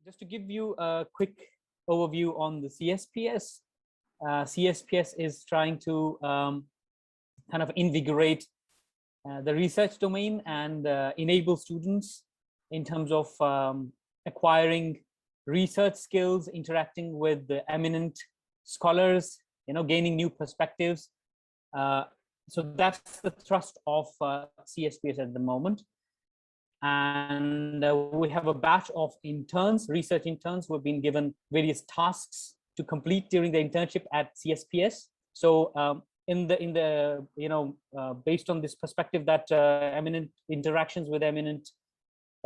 Just to give you a quick overview on the CSPS, CSPS is trying to kind of invigorate the research domain and enable students in terms of acquiring research skills, interacting with the eminent scholars, gaining new perspectives. So that's the thrust of CSPS at the moment. And we have a batch of interns, research interns, who have been given various tasks to complete during the internship at CSPS. So based on this perspective that eminent interactions with eminent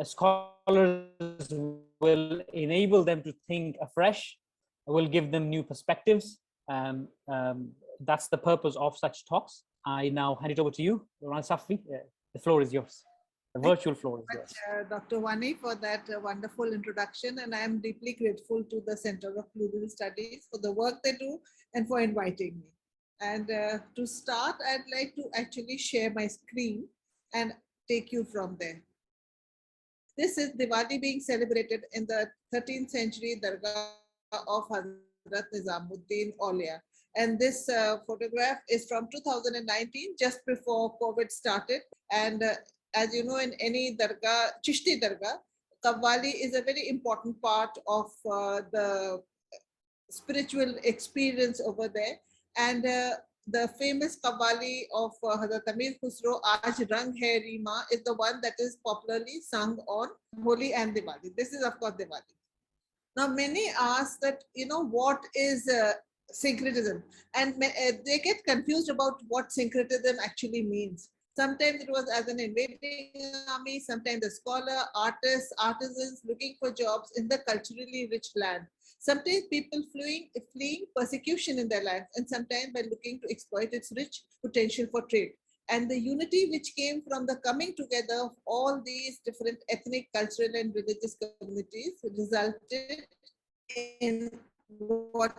scholars will enable them to think afresh, will give them new perspectives. That's the purpose of such talks. I now hand it over to you, Rana Safvi. The floor is yours. The virtual floor is yours. Dr. Wani, for that wonderful introduction, and I am deeply grateful to the Center of Plural Studies for the work they do and for inviting me. And to start, I'd like to actually share my screen and take you from there. This is Diwali being celebrated in the 13th century Dargah of Hazrat Nizamuddin Aulia. And this photograph is from 2019, just before COVID started. And as you know, in any Dargah, Chishti Dargah, Qawwali is a very important part of the spiritual experience over there. And the famous Qawwali of Hazrat Amir Khusro, Aaj Rang Hai Reema, is the one that is popularly sung on Holi and Diwali. This is, of course, Diwali. Now, many ask that, what is syncretism? And they get confused about what syncretism actually means. Sometimes it was as an invading army, sometimes a scholar, artists, artisans looking for jobs in the culturally rich land. Sometimes people fleeing persecution in their lives, and sometimes by looking to exploit its rich potential for trade. And the unity which came from the coming together of all these different ethnic, cultural, and religious communities resulted in what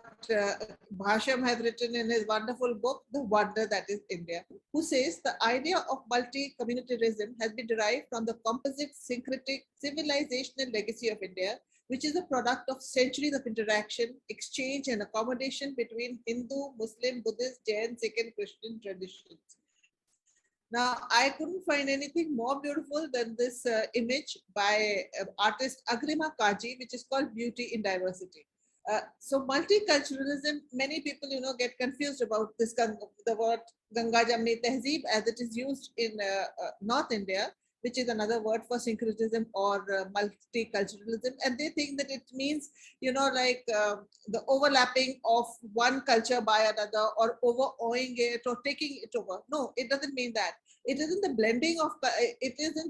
Bhasham has written in his wonderful book, The Wonder That Is India, who says the idea of multi-communitarism has been derived from the composite syncretic civilizational legacy of India, which is a product of centuries of interaction, exchange, and accommodation between Hindu, Muslim, Buddhist, Jain, Sikh, and Christian traditions. Now, I couldn't find anything more beautiful than this image by artist Agrima Kaji, which is called Beauty in Diversity. So multiculturalism, many people, get confused about this, the word Ganga-Jamuni-Tehzeeb as it is used in North India, which is another word for syncretism or multiculturalism. And they think that it means, the overlapping of one culture by another or overawing it or taking it over. No, it doesn't mean that. It isn't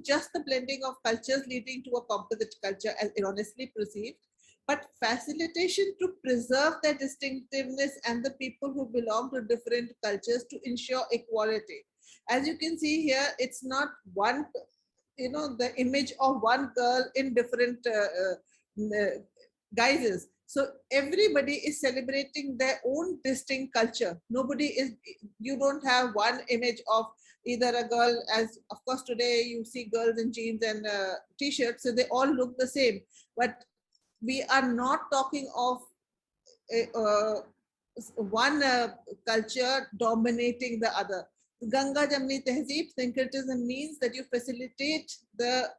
just the blending of cultures leading to a composite culture as erroneously perceived, but facilitation to preserve their distinctiveness and the people who belong to different cultures to ensure equality. As you can see here, it's not one, the image of one girl in different guises. So everybody is celebrating their own distinct culture. You don't have one image of either a girl, as of course today you see girls in jeans and t-shirts, so they all look the same. But we are not talking of one culture dominating the other. Ganga-Jamuni-Tehzeeb syncretism means that you facilitate the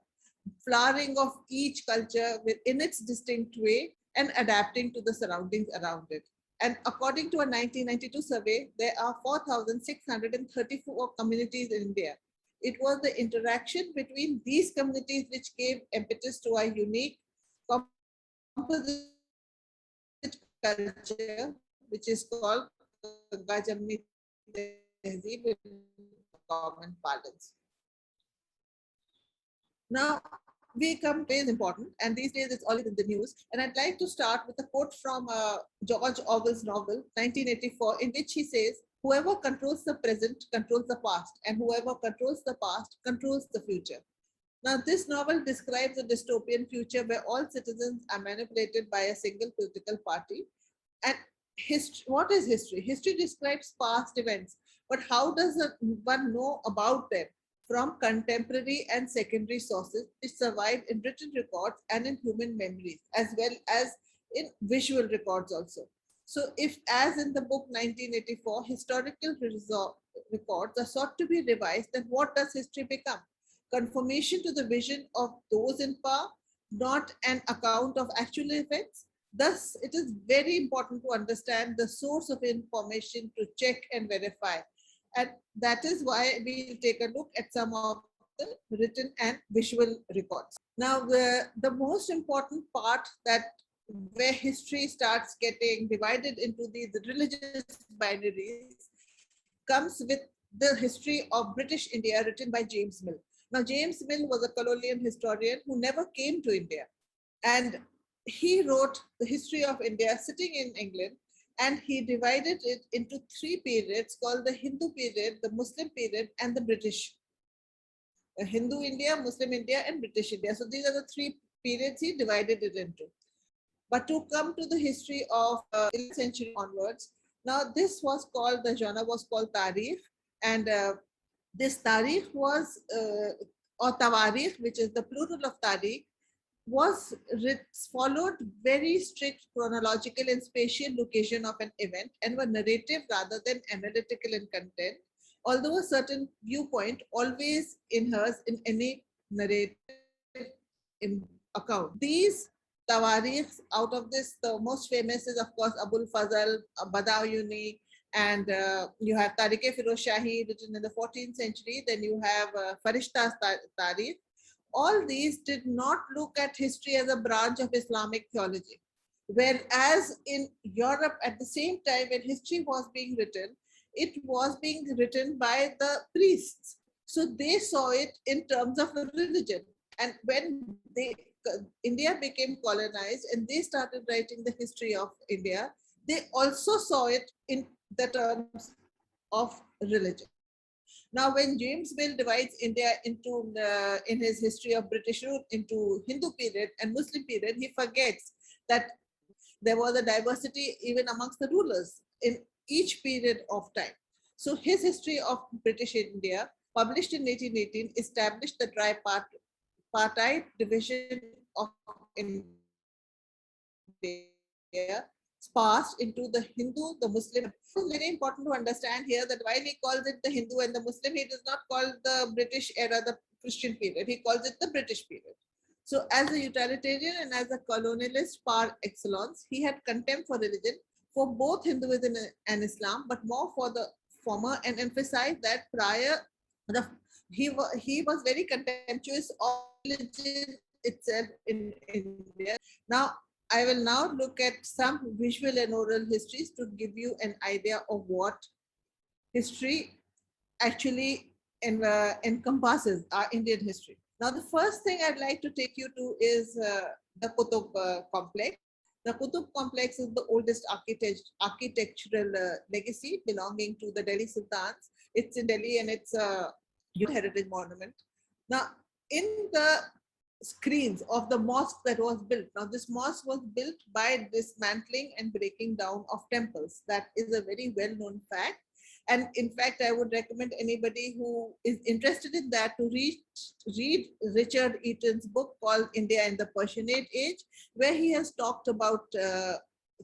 flowering of each culture within its distinct way and adapting to the surroundings around it. And according to a 1992 survey, there are 4,634 communities in India. It was the interaction between these communities which gave impetus to our unique composite culture, which is called Ganga-Jamuni-Tehzeeb in common parlance. Now, is important, and these days it's always in the news. And I'd like to start with a quote from George Orwell's novel, 1984, in which he says, "Whoever controls the present controls the past, and whoever controls the past controls the future." Now, this novel describes a dystopian future where all citizens are manipulated by a single political party. And what is history? History describes past events, but how does one know about them? from contemporary and secondary sources which survive in written records and in human memories, as well as in visual records also. So if, as in the book 1984, historical records are sought to be revised, then what does history become? Confirmation to the vision of those in power, not an account of actual events. Thus, it is very important to understand the source of information to check and verify. And that is why we'll take a look at some of the written and visual records. Now, the most important part that where history starts getting divided into these religious binaries comes with the history of British India written by James Mill. Now, James Mill was a colonial historian who never came to India. And he wrote the history of India sitting in England, and he divided it into three periods called the Hindu period, the Muslim period, and the British. Hindu India, Muslim India, and British India. So these are the three periods he divided it into. But to come to the history of 11th century onwards, now this was called, the genre was called Tarikh, and this Tarikh was, or Tawarikh, which is the plural of Tarikh, was followed very strict chronological and spatial location of an event and were narrative rather than analytical in content, although a certain viewpoint always inheres in any narrative account. These tawarikhs, out of this, the most famous is, of course, Abul Fazl, Badawi, and you have Tariq-e-Firoz Shahi written in the 14th century. Then you have Farishta's Tarikh. All these did not look at history as a branch of Islamic theology. Whereas in Europe, at the same time when history was being written, it was being written by the priests. So they saw it in terms of religion. And when India became colonized and they started writing the history of India, they also saw it in the terms of religion. Now, when James Mill divides India into, in his history of British rule, into Hindu period and Muslim period, he forgets that there was a diversity even amongst the rulers in each period of time. So his history of British India, published in 1818, established the tripartite division of India, passed into the Hindu, the Muslim. It's very important to understand here that while he calls it the Hindu and the Muslim, he does not call the British era the Christian period. He calls it the British period. So as a utilitarian and as a colonialist par excellence, he had contempt for religion, for both Hinduism and Islam, but more for the former, and emphasized that he was very contemptuous of religion itself in India. Now, I will now look at some visual and oral histories to give you an idea of what history actually encompasses our Indian history. Now, the first thing I'd like to take you to is the Qutub complex. The Qutub complex is the oldest architectural legacy belonging to the Delhi Sultans. It's in Delhi and it's a heritage monument. Now, in the screens of the mosque that was built. Now, this mosque was built by dismantling and breaking down of temples. That is a very well-known fact. And in fact, I would recommend anybody who is interested in that to read Richard Eaton's book called India in the Persianate Age, where he has talked about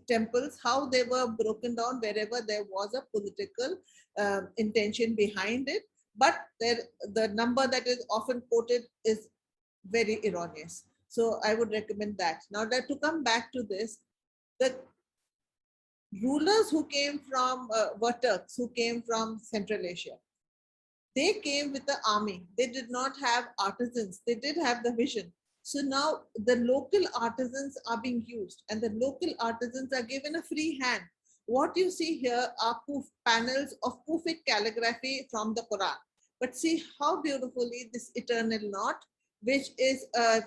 temples, how they were broken down wherever there was a political intention behind it. But the number that is often quoted is very erroneous. So I would recommend that. Now, that to come back to this, the rulers who came from were Turks, who came from Central Asia. They came with the army. They did not have artisans. They did have the vision. So now the local artisans are being used, and the local artisans are given a free hand. What you see here are panels of Kufic calligraphy from the Quran. But see how beautifully this eternal knot, which is a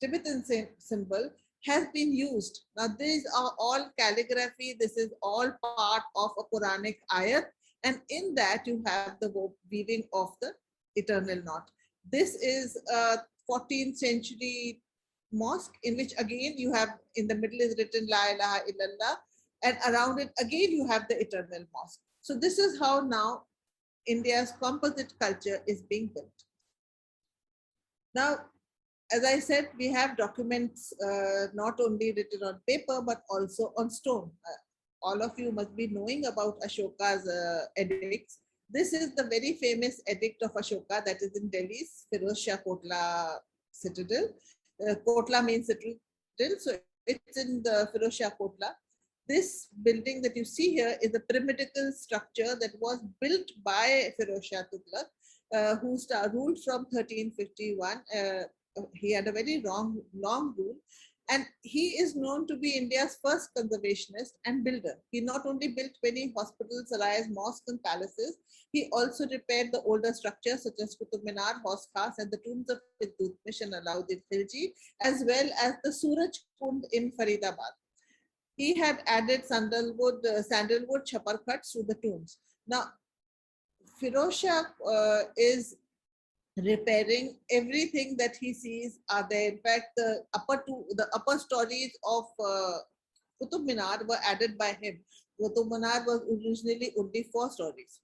Tibetan symbol, has been used. Now, these are all calligraphy. This is all part of a Quranic ayat. And in that, you have the weaving of the eternal knot. This is a 14th century mosque in which again you have, in the middle is written La ilaha illallah, and around it again you have the eternal mosque. So this is how now India's composite culture is being built. Now, as I said, we have documents not only written on paper, but also on stone. All of you must be knowing about Ashoka's edicts. This is the very famous edict of Ashoka that is in Delhi's Firoz Shah Kotla citadel. Kotla means citadel, so it's in the Firoz Shah Kotla. This building that you see here is a pyramidal structure that was built by Firoz Shah Tughlaq, who ruled from 1351. He had a very long rule, and he is known to be India's first conservationist and builder. He not only built many hospitals, sarais, mosques, and palaces, he also repaired the older structures such as Qutub Minar, Haus Khas, and the tombs of Iltutmish and Alauddin Khilji, as well as the Suraj Kund in Faridabad. He had added sandalwood chapar cuts to the tombs. Now, Firoz Shah is repairing everything that he sees are there. In fact, the upper stories of Qutub Minar were added by him. Qutub Minar was originally only 4 stories.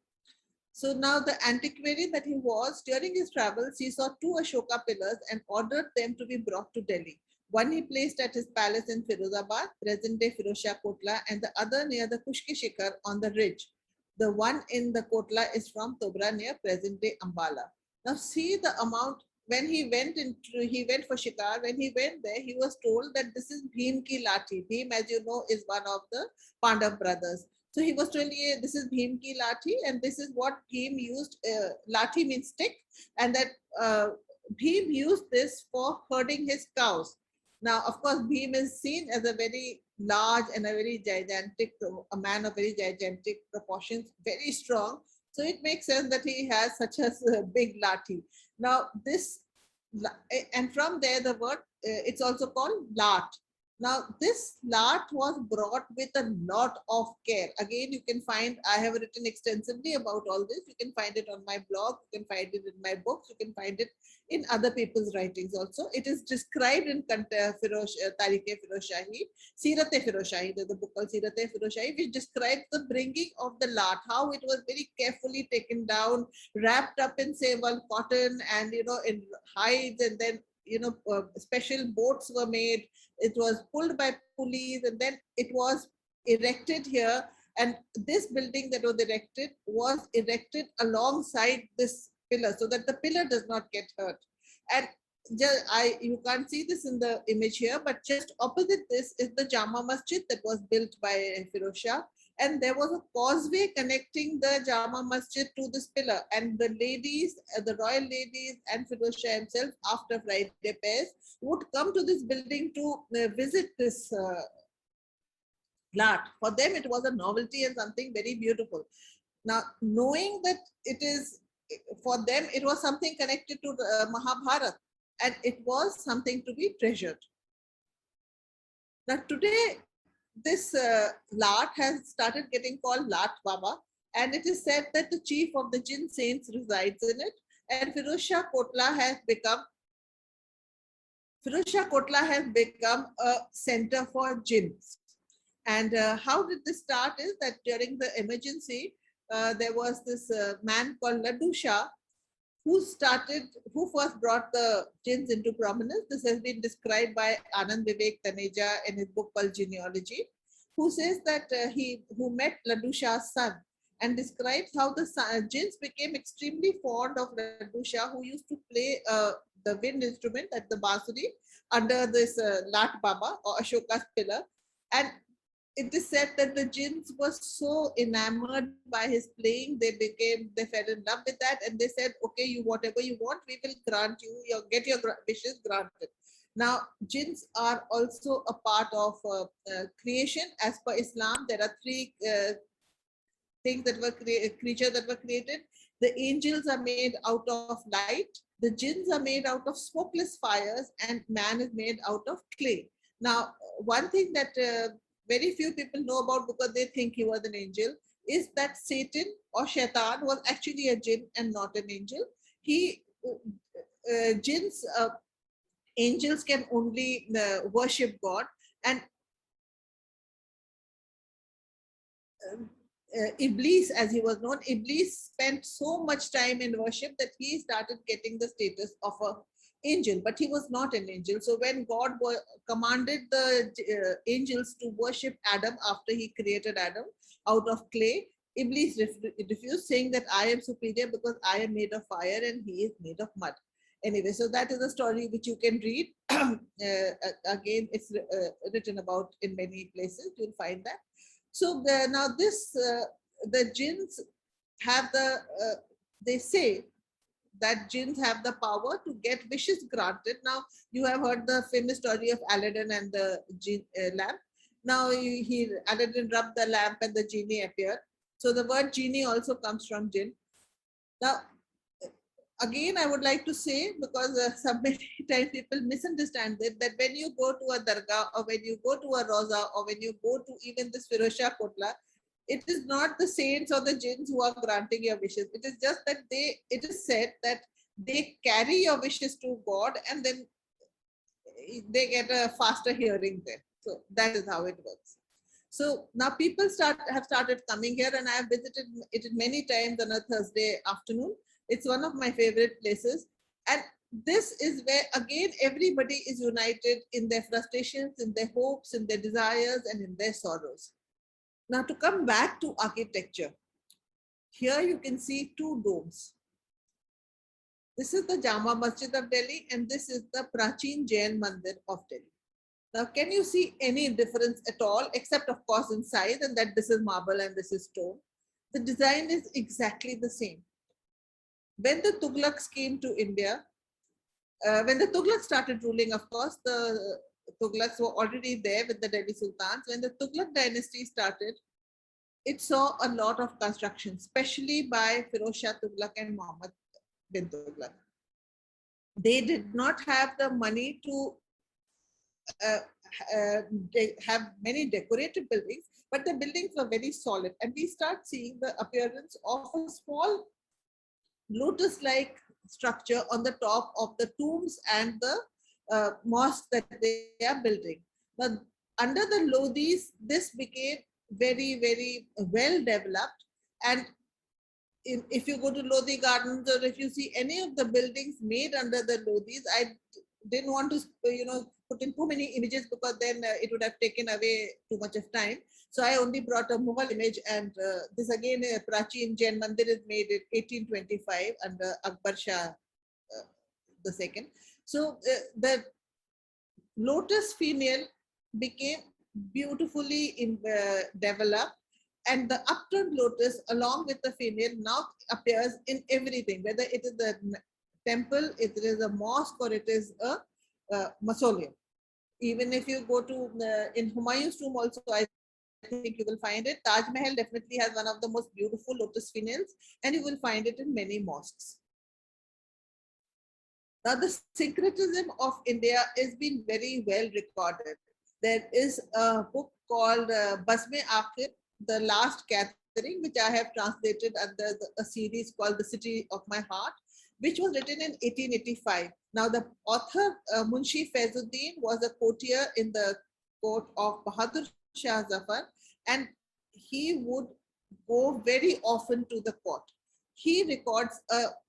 So now the antiquary that he was, during his travels, he saw 2 Ashoka pillars and ordered them to be brought to Delhi. One he placed at his palace in Firozabad, present-day Firoz Shah Kotla, and the other near the Kushki Shikhar on the ridge. The one in the Kotla is from Tobra near present-day Ambala. Now see the amount. When he went for Shikar. When he went there, he was told that this is Bhim ki Lathi. Bhim, as you know, is one of the Pandav brothers. So he was told, yeah, this is Bhim ki Lathi, and this is what Bhim used. Lathi means stick, and that Bhim used this for herding his cows. Now, of course, Bhim is seen as a very large and a very gigantic, a man of very gigantic proportions, very strong. So it makes sense that he has such a big lathi. Now this, and from there the word, it's also called lat. Now this lat was brought with a lot of care. Again, you can find, I have written extensively about all this. You can find it on my blog, you can find it in my books, you can find it in other people's writings also. It is described in Tarikh-e Firoz Shahi, Seerat-e Firoz Shahi, the book called Seerat-e Firoz Shahi, which describes the bringing of the lat, how it was very carefully taken down, wrapped up in, say, one cotton and, in hides, and then, special boats were made. It was pulled by pulleys, and then it was erected here. And this building that was erected alongside this pillar, so that the pillar does not get hurt. And you can't see this in the image here, but just opposite this is the Jama Masjid that was built by Firoz Shah. And there was a causeway connecting the Jama Masjid to this pillar. And the ladies, the royal ladies and Firoz Shah himself, after Friday prayers, would come to this building to visit this lat. For them, it was a novelty and something very beautiful. Now, knowing that it is, for them, it was something connected to the Mahabharata, and it was something to be treasured. Now, today, this lat has started getting called Lat Baba, and it is said that the chief of the Jinn saints resides in it, and Firoz Shah Kotla has become a center for jinns. And how did this start is that during the emergency, there was this man called Laddu Shah who first brought the jinns into prominence. This has been described by Anand Vivek Taneja in his book called Genealogy, who says that who met Laddu Shah's son, and describes how the jinns became extremely fond of Laddu Shah, who used to play the wind instrument at the Basuri under this Lat Baba or Ashoka's pillar. And it is said that the jinns were so enamored by his playing, they fell in love with that, and they said, okay, whatever you want, we will grant you, get your wishes granted. Now, jinns are also a part of creation. As per Islam, there are 3 things that were creatures that were created. The angels are made out of light, the jinns are made out of smokeless fires, and man is made out of clay. Now, one thing that very few people know about, because they think he was an angel, is that Satan or Shaitan was actually a jinn and not an angel. Angels can only worship God, and Iblis, as he was known, Iblis spent so much time in worship that he started getting the status of an angel, but he was not an angel. So when God commanded the angels to worship Adam after he created Adam out of clay, Iblis refused, saying that I am superior because I am made of fire and he is made of mud. Anyway, so that is a story which you can read. Again, it's written about in many places. You'll find that. So now the jinns have they say that jinns have the power to get wishes granted. Now, you have heard the famous story of Aladdin and the lamp. Now, Aladdin rubbed the lamp and the genie appeared. So the word genie also comes from jinn. Now, again, I would like to say, because some many times people misunderstand it, that when you go to a dargah or when you go to a roza or when you go to even this Firozshah Kotla, it is not the saints or the jinns who are granting your wishes. It is just that it is said that they carry your wishes to God and then they get a faster hearing there. So that is how it works. So now people have started coming here, and I have visited it many times on a Thursday afternoon. It's one of my favorite places. And this is where, again, everybody is united in their frustrations, in their hopes, in their desires, and in their sorrows. Now, to come back to architecture, here you can see two domes. This is the Jama Masjid of Delhi, and this is the Prachin Jain Mandir of Delhi. Now, can you see any difference at all, except of course in size, and that this is marble and this is stone? The design is exactly the same. When the Tughlaqs came to India, when the Tughlaqs started ruling, of course, the Tughlaqs were already there with the Delhi Sultans. When the Tughlaq dynasty started, it saw a lot of construction, especially by Firoz Shah Tughlaq and Muhammad bin Tughlaq. They did not have the money to have many decorated buildings, but the buildings were very solid. And we start seeing the appearance of a small lotus-like structure on the top of the tombs and the mosque that they are building. Now, under the Lodhis, this became very, very well developed. And if you go to Lodhi Gardens, or if you see any of the buildings made under the Lodhis, I didn't want to, put in too many images because then it would have taken away too much of time. So I only brought a Mughal image, and this again, Prachin Jain Mandir is made in 1825 under Akbar Shah II. So the lotus finial became beautifully developed, and the upturned lotus along with the finial now appears in everything, whether it is a temple, it is a mosque, or it is a mausoleum. Even if you go to in Humayun's tomb also, I think you will find it. Taj Mahal definitely has one of the most beautiful lotus finials, and you will find it in many mosques. Now, the syncretism of India is being very well recorded. There is a book called Basme Akhir, The Last Gathering, which I have translated under a series called The City of My Heart, which was written in 1885. Now, the author, Munshi Faizuddin, was a courtier in the court of Bahadur Shah Zafar, and he would go very often to the court. He records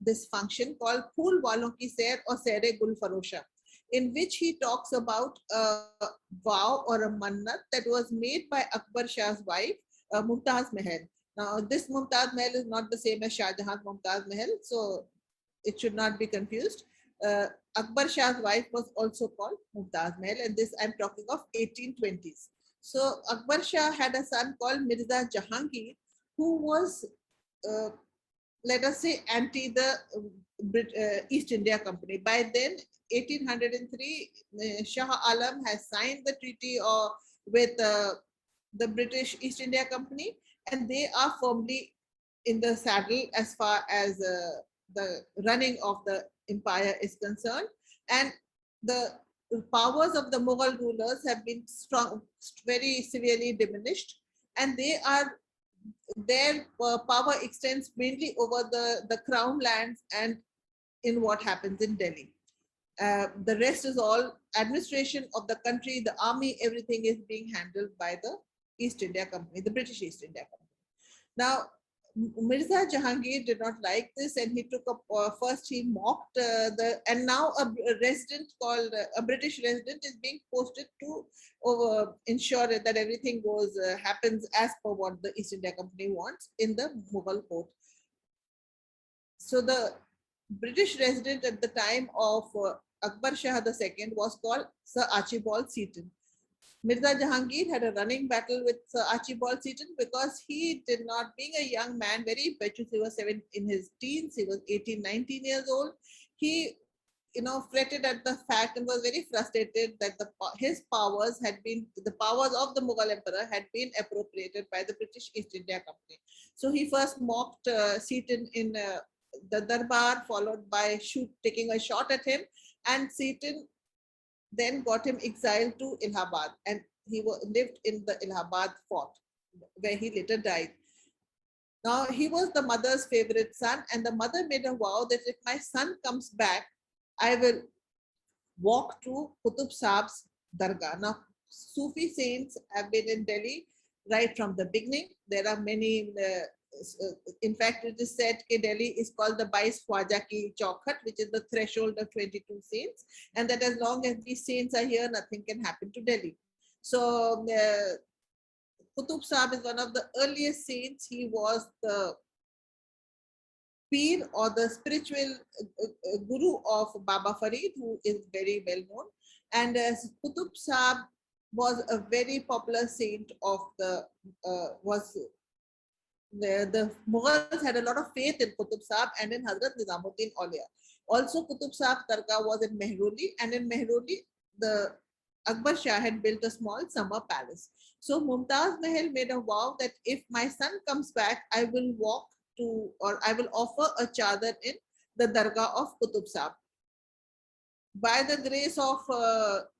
this function called Phool Walon Ki Sair or Saire Gul Farosha, in which he talks about a vow or a mannat that was made by Akbar Shah's wife, Mumtaz Mahal. Now, this Mumtaz Mahal is not the same as Shah Jahan's Mumtaz Mahal, so it should not be confused. Akbar Shah's wife was also called Mumtaz Mahal, and this I'm talking of 1820s. So Akbar Shah had a son called Mirza Jahangir, who was, let us say, anti the East India Company. By then, 1803, Shah Alam has signed the treaty with the British East India Company, and they are firmly in the saddle as far as the running of the empire is concerned. And the powers of the Mughal rulers have been very severely diminished, and their power extends mainly over the crown lands and in what happens in Delhi. The rest is all administration of the country, the army, everything is being handled by the East India Company, the British East India Company. Now, Mirza Jahangir did not like this, and he took up first he mocked and now a resident called a British resident is being posted to ensure that everything goes happens as per what the East India Company wants in the Mughal court. So the British resident at the time of Akbar Shah II was called Sir Archibald Seton. Mirza Jahangir had a running battle with Sir Archibald Seton because he did not, being a young man, very impetuous, he was in his teens, he was 18, 19 years old. He, fretted at the fact and was very frustrated that his powers had been, the powers of the Mughal emperor had been appropriated by the British East India Company. So he first mocked Seton in the Darbar, followed by taking a shot at him, and Seton then got him exiled to Allahabad, and he lived in the Allahabad fort, where he later died. Now, he was the mother's favorite son, and the mother made a vow that if my son comes back, I will walk to Qutub Saab's Dargah. Now, Sufi saints have been in Delhi right from the beginning. There are many, in fact, it is said that Delhi is called the Bais Khwaja Ki Chaukat, which is the threshold of 22 saints, and that as long as these saints are here, nothing can happen to Delhi. So, Qutub Saab is one of the earliest saints. He was the Peer or the spiritual guru of Baba Farid, who is very well known. And Qutub Saab was a very popular saint of the Mughals had a lot of faith in Qutub Saab and in Hazrat Nizamuddin Aulia. Also, Qutub Saab Dargah was in Mehroli, and in Mehroli, the Akbar Shah had built a small summer palace. So Mumtaz Mahal made a vow that if my son comes back, I will walk to, or I will offer a chadar in the Dargah of Qutub Saab. By the grace of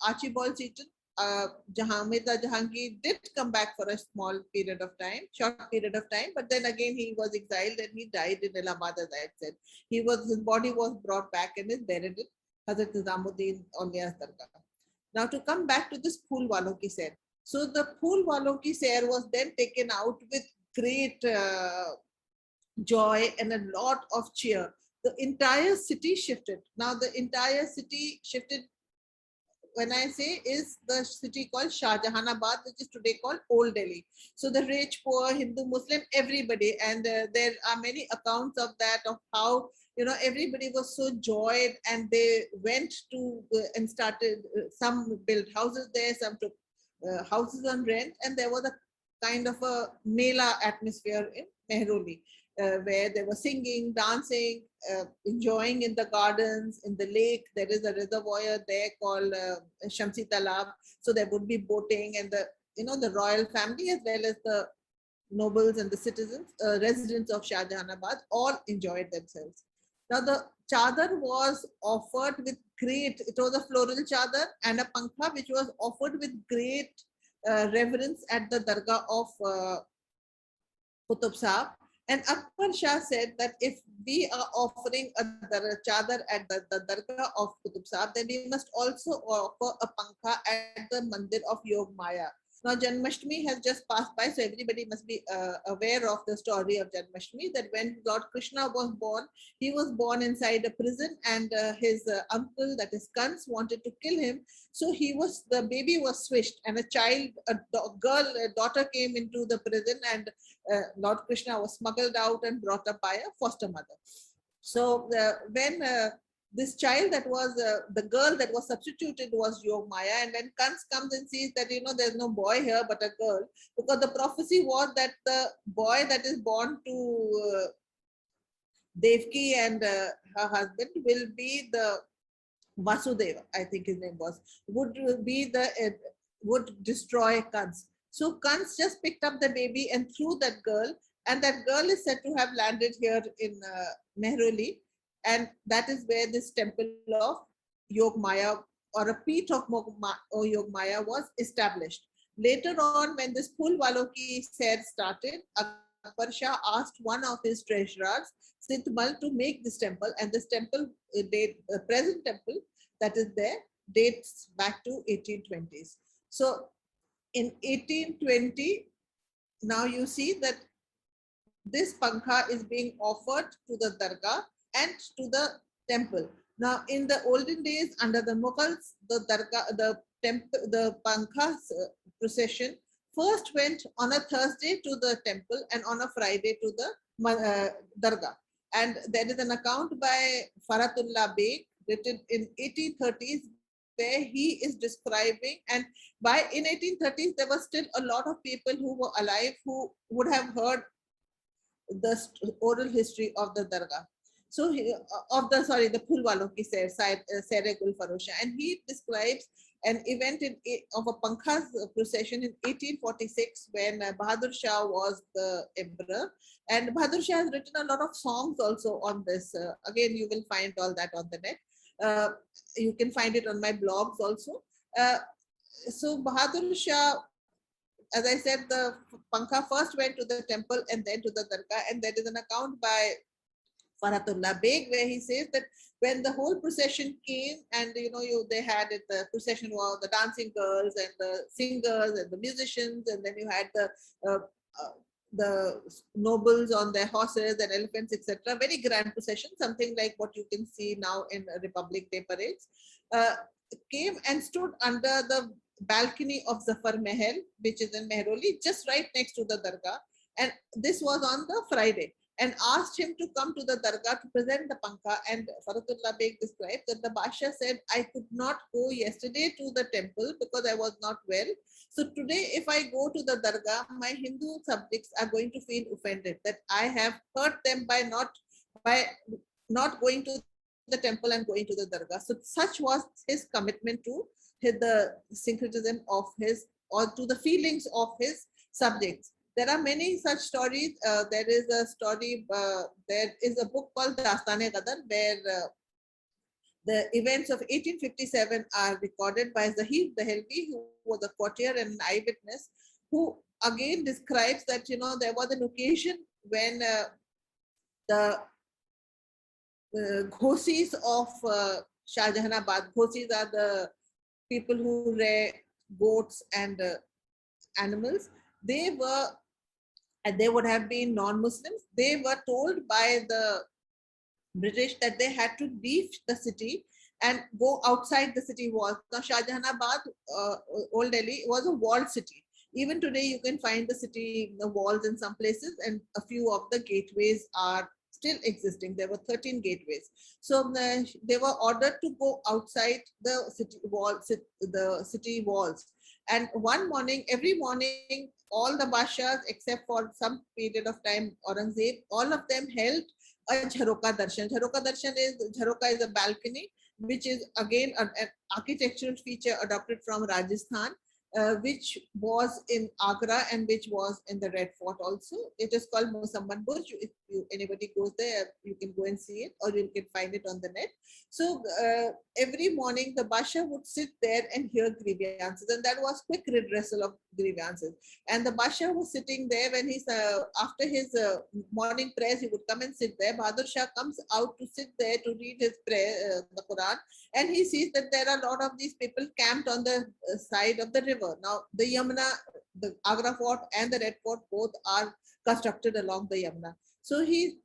Archibald Seton, Mirza Jahangir did come back for a small period of time, short period of time, but then again he was exiled and he died in Allahabad, as I had said. His body was brought back and is buried in Hazrat Nizamuddin Aulia's Dargah. Now to come back to this Phool Walon Ki Sair. So the Phool Walon Ki Sair was then taken out with great joy and a lot of cheer. The entire city shifted. Now the entire city shifted, when I say, is the city called Shahjahanabad, which is today called Old Delhi. So the rich, poor, Hindu, Muslim, everybody, and there are many accounts of that, of how everybody was so joyed, and they went to and started, some built houses there, some took houses on rent, and there was a kind of a Mela atmosphere in Mehroli, where they were singing, dancing, enjoying in the gardens, in the lake. There is a reservoir there called Shamsi Talab. So there would be boating, and the royal family as well as the nobles and the citizens, residents of Shahjahanabad, all enjoyed themselves. Now the chadar was offered with great, it was a floral chadar and a pankha which was offered with great reverence at the Dargah of Qutub Saab. And Akbar Shah said that if we are offering a chadar at the Dargah of Qutub Saab, then we must also offer a pankha at the Mandir of Yog Maya. Now, Janmashtami has just passed by, so everybody must be aware of the story of Janmashtami, that when Lord Krishna was born, he was born inside a prison, and his uncle, that is Kans, wanted to kill him. So the baby was swished, and a daughter came into the prison, and Lord Krishna was smuggled out and brought up by a foster mother. So when this child that was the girl that was substituted was Yog Maya, and when Kans comes and sees that there's no boy here but a girl, because the prophecy was that the boy that is born to Devki and her husband will be the Vasudeva, I think his name was, would destroy Kans. So Kans just picked up the baby and threw that girl, and that girl is said to have landed here in Mehroli, and that is where this temple of Yog Maya, or a peeth of Yog Maya, was established. Later on, when this Phool Walon Ki Sair started, Akbar Shah asked one of his treasurers, Sintmal, to make this temple, and this temple, the present temple that is there, dates back to 1820s. So in 1820, now you see that this pankha is being offered to the dargah and to the temple. Now, in the olden days, under the Mughals, the dargah, the temple, the pankha procession first went on a Thursday to the temple and on a Friday to the dargah. And there is an account by Faratullah Beg written in 1830s where he is describing, and by in 1830s there were still a lot of people who were alive who would have heard the oral history of the dargah. So of the sorry the Phulwalon ki Sere Gul Farosha, and he describes an event of a pankha procession in 1846 when Bahadur Shah was the emperor, and Bahadur Shah has written a lot of songs also on this. Again, you will find all that on the net. You can find it on my blogs also. So Bahadur Shah, as I said, the pankha first went to the temple and then to the dargah, and there is an account by Faratullah Beg where he says that when the whole procession came, and they had it, the procession was the dancing girls and the singers and the musicians, and then you had the nobles on their horses and elephants, etc. Very grand procession, something like what you can see now in Republic Day parades. Came and stood under the balcony of Zafar Mahal, which is in Mehroli, just right next to the dargah. And this was on the Friday, and asked him to come to the dargah to present the pankha. And Faratullah Beg described that the Basha said, I could not go yesterday to the temple because I was not well. So today, if I go to the dargah, my Hindu subjects are going to feel offended that I have hurt them by not going to the temple and going to the dargah. So such was his commitment to the syncretism of his, or to the feelings of his subjects. There are many such stories. There is a story, there is a book called Dastane-e-Ghadar where the events of 1857 are recorded by Zahir Dehelvi, who was a courtier and an eyewitness, who again describes that, there was an occasion when the Ghosis of Shah Jahanabad, Ghosis are the people who rear goats and animals, they were, and they would have been non-Muslims, they were told by the British that they had to leave the city and go outside the city walls. Now, Shah Jahanabad, Old Delhi, was a walled city. Even today, you can find the city, the walls in some places, and a few of the gateways are still existing. There were 13 gateways. So they were ordered to go outside the city walls. And one morning, every morning, all the Bashas, except for some period of time, Aurangzeb, all of them held a Jharoka Darshan. Jharoka is a balcony, which is again an architectural feature adopted from Rajasthan, which was in Agra and which was in the Red Fort also. It is called Musamman Burj. If anybody goes there, you can go and see it, or you can find it on the net. So every morning the Basha would sit there and hear grievances, and that was quick redressal of grievances. And the Basha was sitting there when he's after his morning prayers, he would come and sit there. Bahadur Shah comes out to sit there to read his prayer, the Quran, and he sees that there are a lot of these people camped on the side of the river. Now, the Yamuna, the Agra Fort and the Red Fort both are constructed along the Yamuna. So he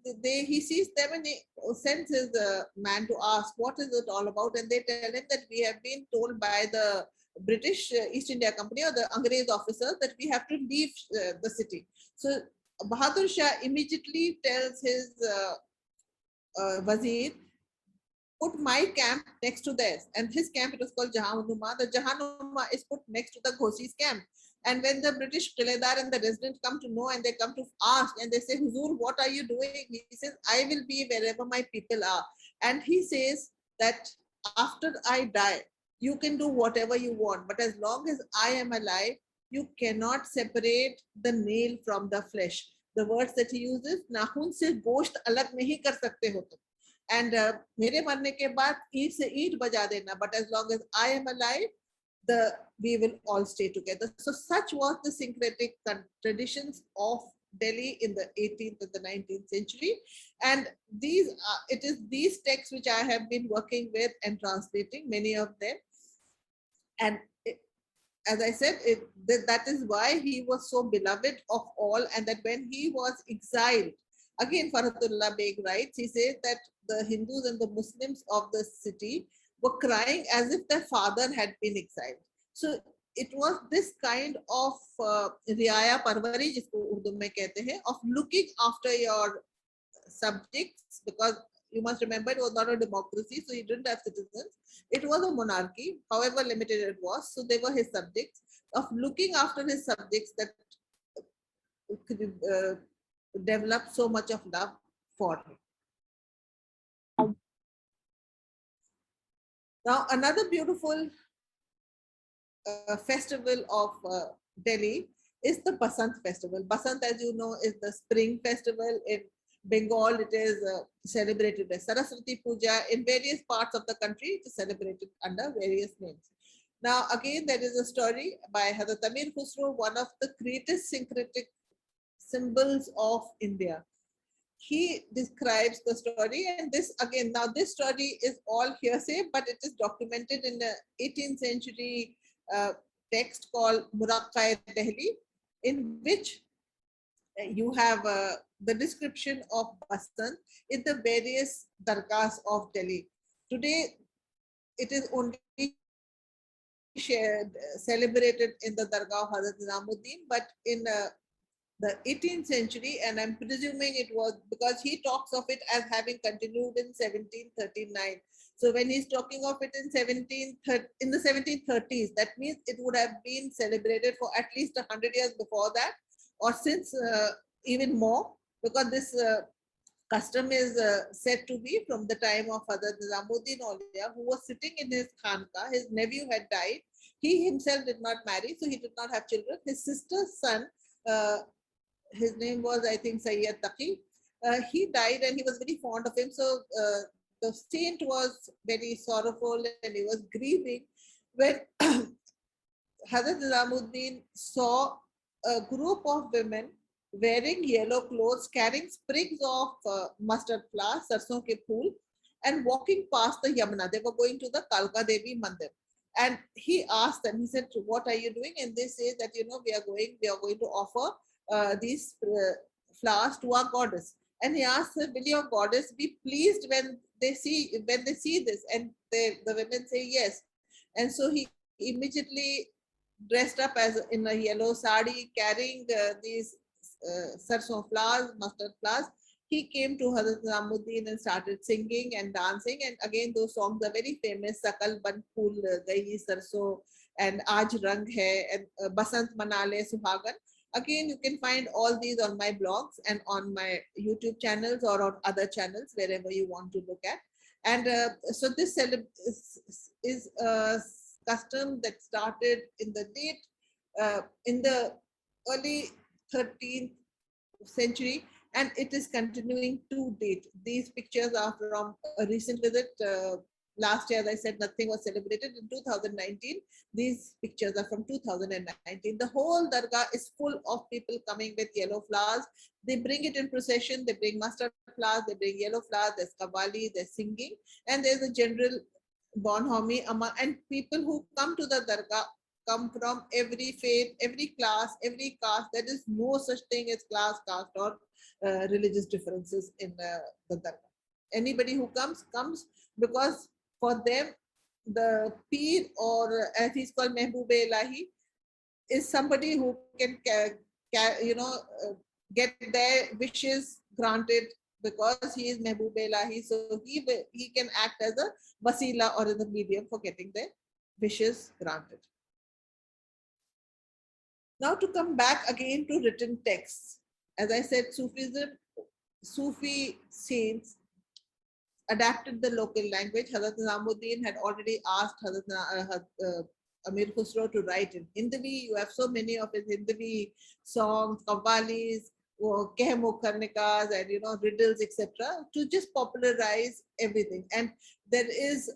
sees them and he sends his man to ask, what is it all about? And they tell him that we have been told by the British East India Company or the Angrez officers that we have to leave the city. So Bahadur Shah immediately tells his Wazir, put my camp next to theirs. And his camp, it was called Jahanuma. The Jahanuma is put next to the Ghosi's camp. And when the British Kiledar and the residents come to know and they come to ask and they say, Huzur, what are you doing? He says, I will be wherever my people are. And he says that after I die, you can do whatever you want. But as long as I am alive, you cannot separate the nail from the flesh. The words that he uses, नाखून से गोश्त अलग नहीं कर सकते हो तुम. And मेरे मरने के बाद ईंट से ईंट बजा देना. But as long as I am alive, we will all stay together. So such was the syncretic traditions of Delhi in the 18th and the 19th century. And it is these texts which I have been working with and translating, many of them. And as I said, that is why he was so beloved of all, and that when he was exiled, again Farhatullah Beg writes, he says that the Hindus and the Muslims of the city were crying as if their father had been exiled. So it was this kind of riaya parvari, jisko Urdu mein kehte hain, of looking after your subjects, because you must remember it was not a democracy, so he didn't have citizens. It was a monarchy, however limited it was. So they were his subjects, of looking after his subjects, that could develop so much of love for him. Now, another beautiful festival of Delhi is the Basant festival. Basant, as you know, is the spring festival. In Bengal, it is celebrated as Saraswati Puja. In various parts of the country, it is celebrated under various names. Now, again, there is a story by Hazrat Amir Khusro, one of the greatest syncretic symbols of India. He describes the story, and this again, now this story is all hearsay, but it is documented in the 18th century text called Muraqqai Delhi, in which you have the description of Basant in the various dargahs of Delhi. Today, it is only celebrated in the Dargah of Hazrat Nizamuddin, but in the 18th century, and I'm presuming it was because he talks of it as having continued in 1739. So when he's talking of it in the 1730s, that means it would have been celebrated for at least 100 years before that, or since even more, because this custom is said to be from the time of Hazrat Nizamuddin Auliya, who was sitting in his khanka. His nephew had died. He himself did not marry, so he did not have children. His sister's son, his name was, I think, Sayyid Taqi. He died and he was very fond of him. So the saint was very sorrowful and he was grieving when Hazrat Nizamuddin saw a group of women wearing yellow clothes, carrying sprigs of mustard flowers, sarson ke phool, and walking past the Yamuna. They were going to the Kalka Devi Mandir. And he asked them, he said, what are you doing? And they say that, we are going to offer these flowers to our goddess. And he asked her, will your goddess be pleased when they see this? And the women say yes. And so he immediately dressed up as in a yellow sari, carrying these sarson flowers, mustard flowers. He came to Hazrat Nizamuddin and started singing and dancing. And again, those songs are very famous. Sakal Ban Phool Gayi Sarso, and Aaj Rang Hai, and Basant Manale Suhagan. Again, you can find all these on my blogs and on my YouTube channels or on other channels, wherever you want to look at. And so this is a custom that started in the early 13th century, and it is continuing to date. These pictures are from a recent visit. Last year, as I said, nothing was celebrated. In 2019, these pictures are from 2019. The whole dargah is full of people coming with yellow flowers. They bring it in procession. They bring mustard flowers. They bring yellow flowers. There's qawwali. There's singing. And there's a general bonhomie among, and people who come to the dargah come from every faith, every class, every caste. There is no such thing as class, caste, or religious differences in the dargah. Anybody who comes because for them, the Peer, or as he's called Mehboob-e Ilahi, is somebody who can get their wishes granted, because he is Mehboob-e Ilahi. So he can act as a wasila, or as a medium for getting their wishes granted. Now to come back again to written texts. As I said, Sufi saints adapted the local language. Hazrat Nizamuddin had already asked Amir Khusro to write in Hindavi. You have so many of his Hindavi songs, qawwalis, kehmukarnikas, and riddles, etc., to just popularize everything. And there is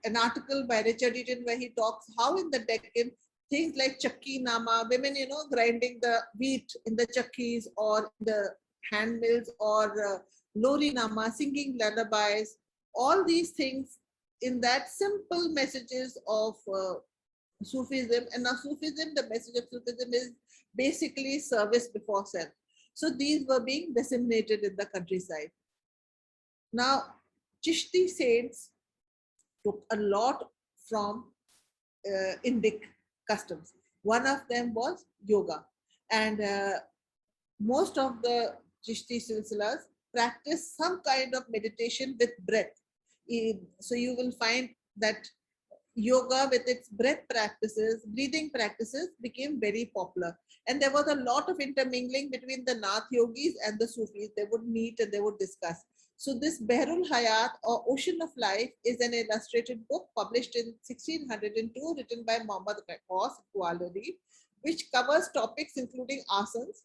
an article by Richard Eaton where he talks how in the Deccan things like chakki nama, women grinding the wheat in the chakkis or the hand mills, or lori nama, singing lullabies, all these things in that simple messages of Sufism. And now Sufism, the message of Sufism is basically service before self. So these were being disseminated in the countryside. Now, Chishti saints took a lot from Indic customs. One of them was yoga. And most of the Chishti silsilas practice some kind of meditation with breath. So you will find that yoga with its breath practices, breathing practices became very popular. And there was a lot of intermingling between the Nath yogis and the Sufis. They would meet and they would discuss. So this Behrul Hayat or Ocean of Life is an illustrated book published in 1602 written by Muhammad Ghaus Gwaliori, which covers topics including asanas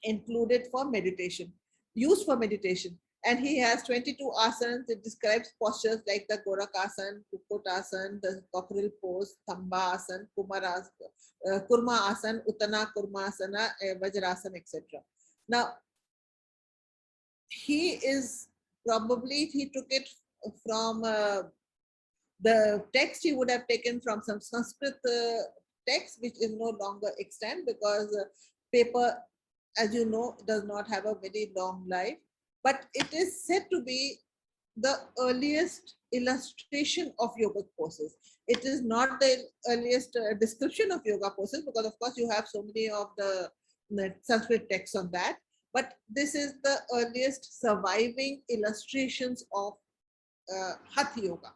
included for meditation, used for meditation. And he has 22 asanas. It describes postures like the Gorakasana, Kukotasana, the cockerel pose, Thamba asana, Kurma asana, Uttana Kurma asana, Vajrasana, etc. Now, he took it from the text he would have taken from some Sanskrit text, which is no longer extant because paper, as you know, does not have a very long life. But it is said to be the earliest illustration of yoga poses. It is not the earliest description of yoga poses because, of course, you have so many of the Sanskrit texts on that. But this is the earliest surviving illustrations of Hatha yoga.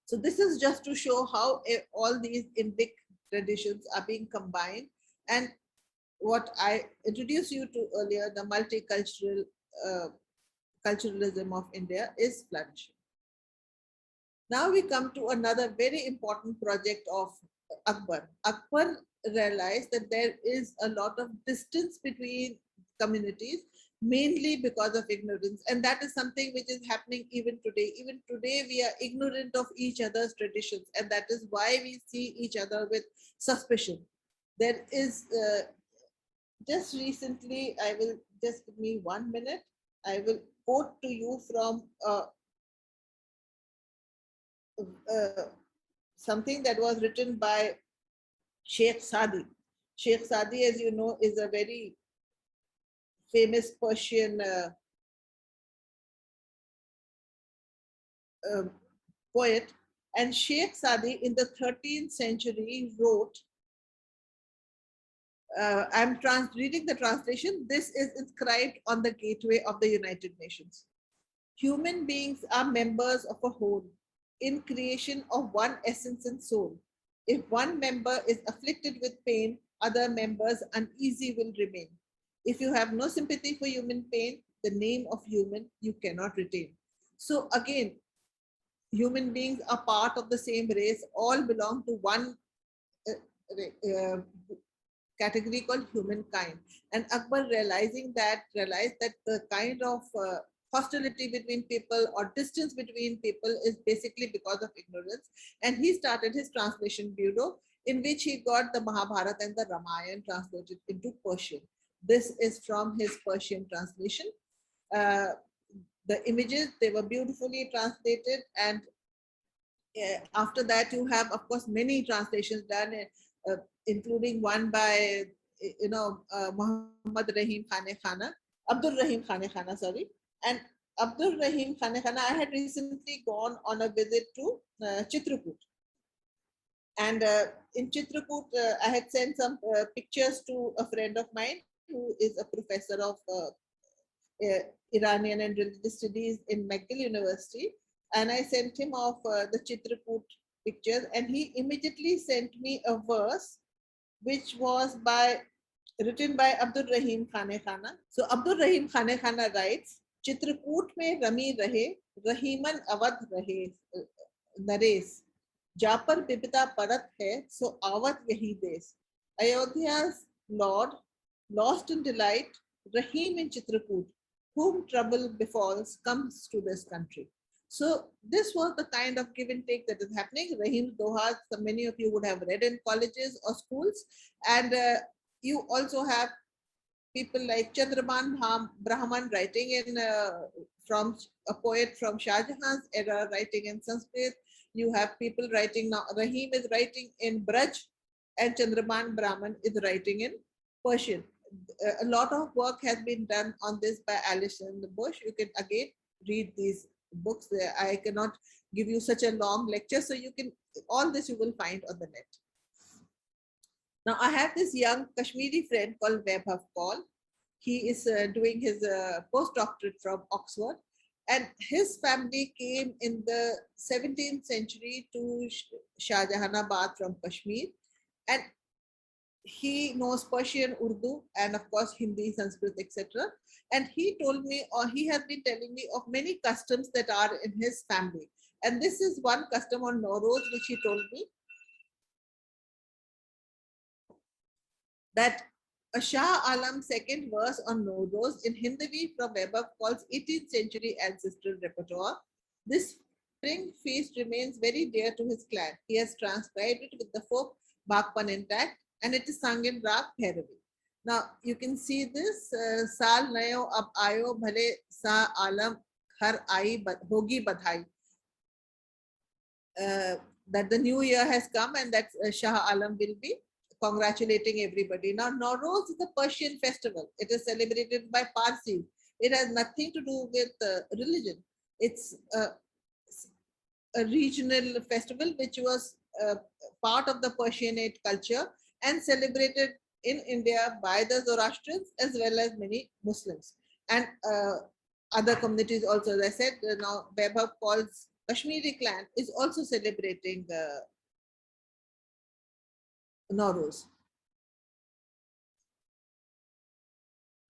So this is just to show how all these Indic traditions are being combined, and what I introduced you to earlier, the multicultural culturalism of India is flourishing. Now we come to another very important project of Akbar. Akbar realized that there is a lot of distance between communities, mainly because of ignorance. And that is something which is happening even today. Even today, we are ignorant of each other's traditions. And that is why we see each other with suspicion. There is, just recently, I will just give me 1 minute. I will quote to you from something that was written by Sheikh Sadi. Sheikh Sadi, as you know, is a very famous Persian poet. And Sheikh Sadi in the 13th century wrote, I'm reading the translation, this is inscribed on the gateway of the United Nations. Human beings are members of a whole, in creation of one essence and soul. If one member is afflicted with pain, other members uneasy will remain. If you have no sympathy for human pain, the name of human you cannot retain. So again, human beings are part of the same race, all belong to one category called humankind. And Akbar realized that the kind of hostility between people or distance between people is basically because of ignorance. And he started his translation bureau, in which he got the Mahabharata and the Ramayana translated into Persian. This is from his Persian translation. The images, they were beautifully translated. And after that, you have, of course, many translations done, including one by, Muhammad Rahim Khane-Khana, Abdul Rahim Khane-Khana, sorry. And Abdul Rahim Khane-Khana, I had recently gone on a visit to Chitrakoot. And in Chitrakoot, I had sent some pictures to a friend of mine who is a professor of Iranian and religious studies in McGill University. And I sent him off the Chitrakoot pictures, and he immediately sent me a verse which was written by Abdul Rahim Khane-Khana. So Abdul Rahim Khane-Khana writes, Chitrakoot mein rami rahe, Rahiman avad rahe, nares. Japar bibita parat hai, so avat yahi des. Ayodhya's Lord, lost in delight, Rahim in Chitrakoot, whom trouble befalls, comes to this country. So this was the kind of give and take that is happening. Rahim's Dohas, many of you would have read in colleges or schools. And you also have people like Chandraman Brahman writing in from a poet from Shah Jahan's era, writing in Sanskrit. You have people writing now. Rahim is writing in Braj and Chandraman Brahman is writing in Persian. A lot of work has been done on this by Alison Bush. You can again read these books. I cannot give you such a long lecture, so you can, all this you will find on the net. Now I have this young Kashmiri friend called Vaibhav Kaul. He is doing his postdoctorate from Oxford, and his family came in the 17th century to Shahjahanabad from Kashmir, and he knows Persian, Urdu, and of course Hindi, Sanskrit, etc. And he told me, or he has been telling me of many customs that are in his family. And this is one custom on Nowruz, which he told me, that a Shah Alam second verse on Nowruz in Hindavi from Vaibhav Kaul's 18th century ancestral repertoire. This spring feast remains very dear to his clan. He has transcribed it with the folk Bhagpan intact, and it is sung in Rag Bhairavi. Now you can see this, Saal Nayo Ab Ayo Bhale Sa Alam Har Ai Hogi Badhai. That the new year has come and that Shah Alam will be congratulating everybody. Now, Nowruz is a Persian festival. It is celebrated by Parsis. It has nothing to do with religion. It's a regional festival which was part of the Persianate culture and celebrated in India by the Zoroastrians as well as many Muslims and other communities also. As I said, now Vaibhav Kaul's Kashmiri clan is also celebrating Nowruz.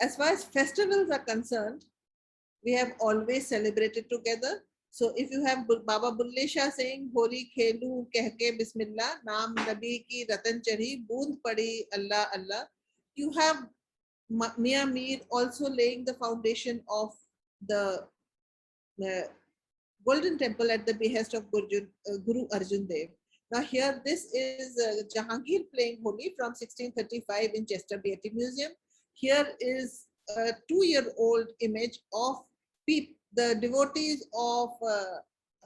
As far as festivals are concerned, we have always celebrated together. So if you have Baba Bulle Shah saying Holi khelu kehke Bismillah, Naam Nabi ki Ratan Chari, Boond Padi Allah Allah, you have Mia Mir also laying the foundation of the Golden Temple at the behest of Guru Arjan Dev. Now here, this is Jahangir playing Holi from 1635 in Chester Beatty Museum. Here is a 2-year-old image of the devotees of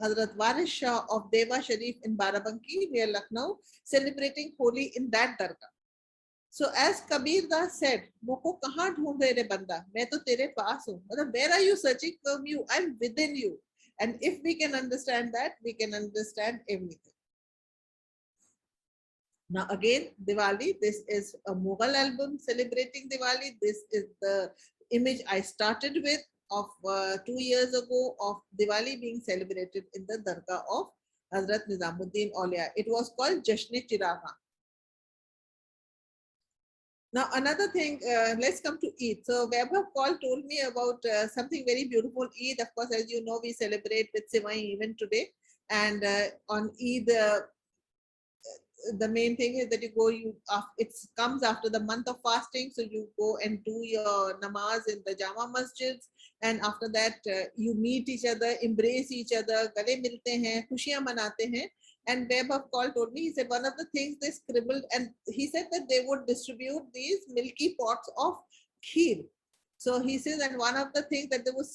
Hazrat Waris Shah of Deva Sharif in Barabanki near Lucknow celebrating Holi in that dargah. So as Kabir Das said, "Moko kahan dhoonde re banda? Main to tere paas hu." Where are you searching from? You, I'm within you. And if we can understand that, we can understand everything. Now again, Diwali, this is a Mughal album celebrating Diwali. This is the image I started with of 2 years ago of Diwali being celebrated in the Dargah of Hazrat Nizamuddin Aulia. It was called Jashn-e-Chiraga. Now another thing, let's come to Eid. So Vaibhav Kaul told me about something very beautiful. Eid, of course, as you know, we celebrate with Sivai even today. And on Eid, the main thing is that it comes after the month of fasting, so you go and do your namaz in the Jama masjids, and after that you meet each other, embrace each other, gale milte hain, khushiyan manate hain. And Vaibhav Kaul told me, he said one of the things they scribbled, and he said that they would distribute these milky pots of kheer. So he says, and one of the things that they would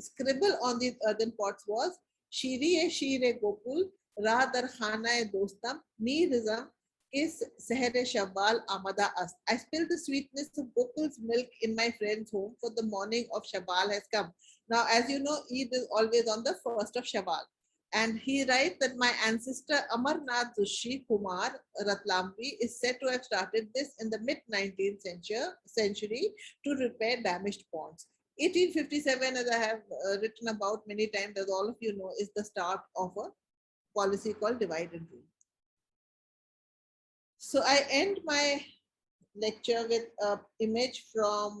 scribble on these earthen pots was Shiri Gokul Ra Dar Khana Dostam Neerizam is Sehere Shabal Amada Ast. I spilled the sweetness of Gokul's milk in my friend's home, for the morning of Shabal has come. Now, as you know, Eid is always on the 1st of Shabal. And he writes that my ancestor Amarnath Joshi Kumar Ratlamvi is said to have started this in the mid-19th century to repair damaged ponds. 1857, as I have written about many times, as all of you know, is the start of a policy called divide and rule. So I end my lecture with an image from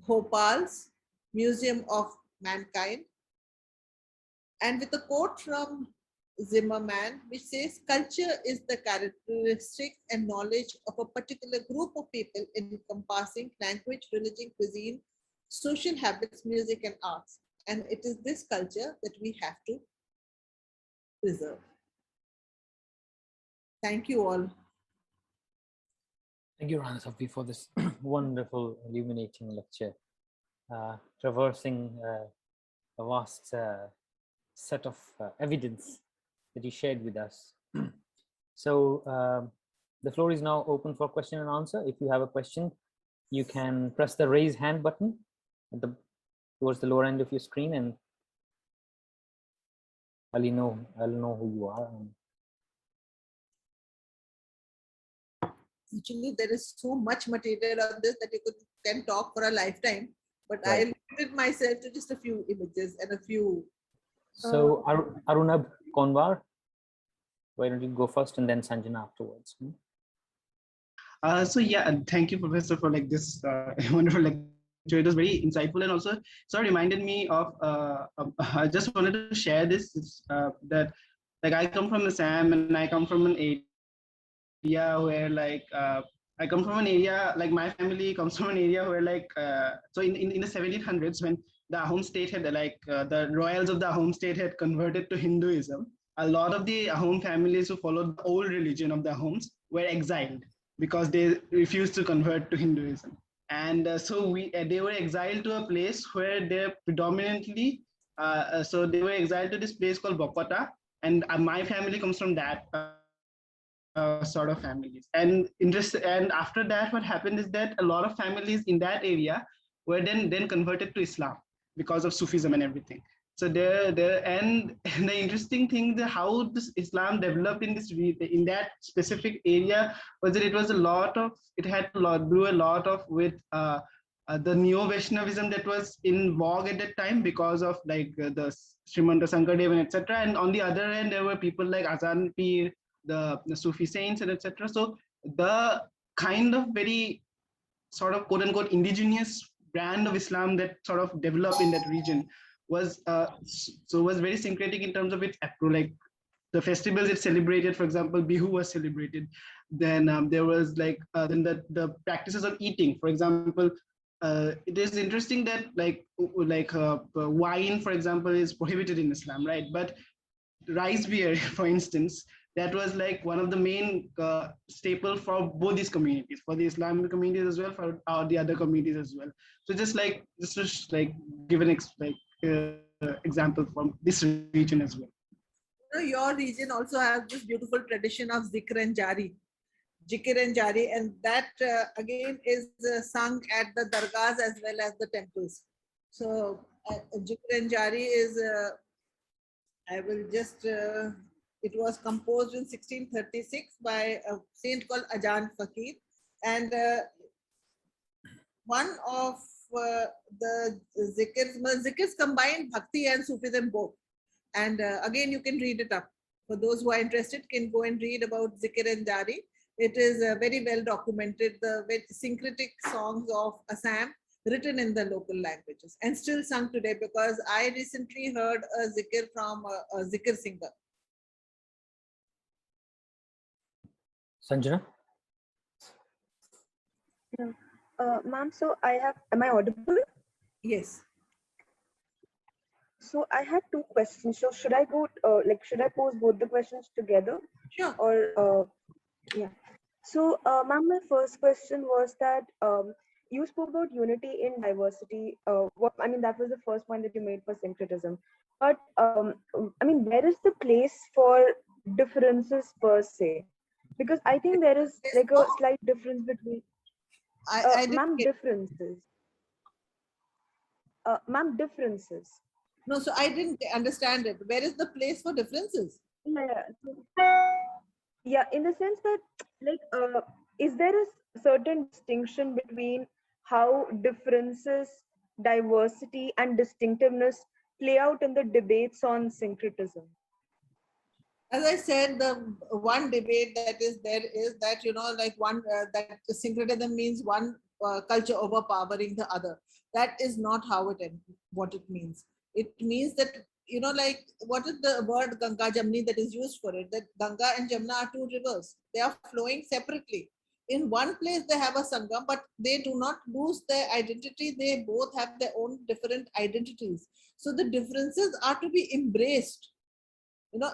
Bhopal's Museum of Mankind, and with a quote from Zimmerman, which says, culture is the characteristic and knowledge of a particular group of people encompassing language, religion, cuisine, social habits, music, and arts. And it is this culture that we have to preserve. Thank you all. Thank you, Rana Safvi, for this wonderful, illuminating lecture, traversing a vast set of evidence that you shared with us. So the floor is now open for question and answer. If you have a question, you can press the raise hand button at towards the lower end of your screen, and I'll know who you are. Actually, there is so much material on this that you can talk for a lifetime, but Right. I'll limit myself to just a few images and a few. So Arunabh Konwar, why don't you go first and then Sanjana afterwards? So yeah, thank you, Professor, for like this wonderful lecture. It was very insightful, and also sort of reminded me of. I just wanted to share this that like I come from Assam, and I come from an area where I come from an area like my family comes from an area where so in the 1700s, when the Ahom state had the royals of the Ahom state had converted to Hinduism, a lot of the Ahom families who followed the old religion of the Ahoms were exiled because they refused to convert to Hinduism. And so they were exiled to a place where they're predominantly, so they were exiled to this place called Bokota. And my family comes from that sort of families. And after that, what happened is that a lot of families in that area were then converted to Islam because of Sufism and everything. So and the interesting thing, how this Islam developed in that specific area was that it had grew a lot of with the neo-Vaishnavism that was in vogue at that time because of the Srimanta Sankardev and etc. And on the other hand, there were people like Azan Pir, the Sufi saints and etc. So the kind of very sort of quote unquote indigenous brand of Islam that sort of developed in that region was was very syncretic in terms of its like the festivals it celebrated. For example, Bihu was celebrated. Then there was then the practices of eating. For example, it is interesting that wine, for example, is prohibited in Islam, right? But rice beer, for instance, that was like one of the main staple for both these communities, for the Islamic communities as well, for the other communities as well. So just to give an example from this region as well. Your region also has this beautiful tradition of Zikr and Jari. Zikr and Jari, and that again is sung at the dargahs as well as the temples. So Zikr and Jari is, I will just, it was composed in 1636 by a saint called Ajahn Fakir. And one of the zikrs combine Bhakti and Sufism both. And again, you can read it up. For those who are interested, can go and read about Zikr and Jari. It is very well documented, the syncretic songs of Assam written in the local languages and still sung today, because I recently heard a zikr from a zikr singer. Sanjana? Ma'am, so am I audible? Yes. So I had two questions. So should I should I pose both the questions together? Sure. Or, yeah. So, ma'am, my first question was that you spoke about unity in diversity. That was the first point that you made for syncretism. But, where is the place for differences per se? Because I think there is like a slight difference between... Ma'am, differences. Ma'am, differences. No, so I didn't understand it. Where is the place for differences? Yeah, in the sense that, is there a certain distinction between how differences, diversity, and distinctiveness play out in the debates on syncretism? As I said, the one debate that is there is that, that syncretism means one culture overpowering the other. That is not what it means. It means that, what is the word Ganga-Jamuni that is used for it? That Ganga and Jamuna are two rivers. They are flowing separately. In one place they have a Sangam, but they do not lose their identity. They both have their own different identities. So the differences are to be embraced.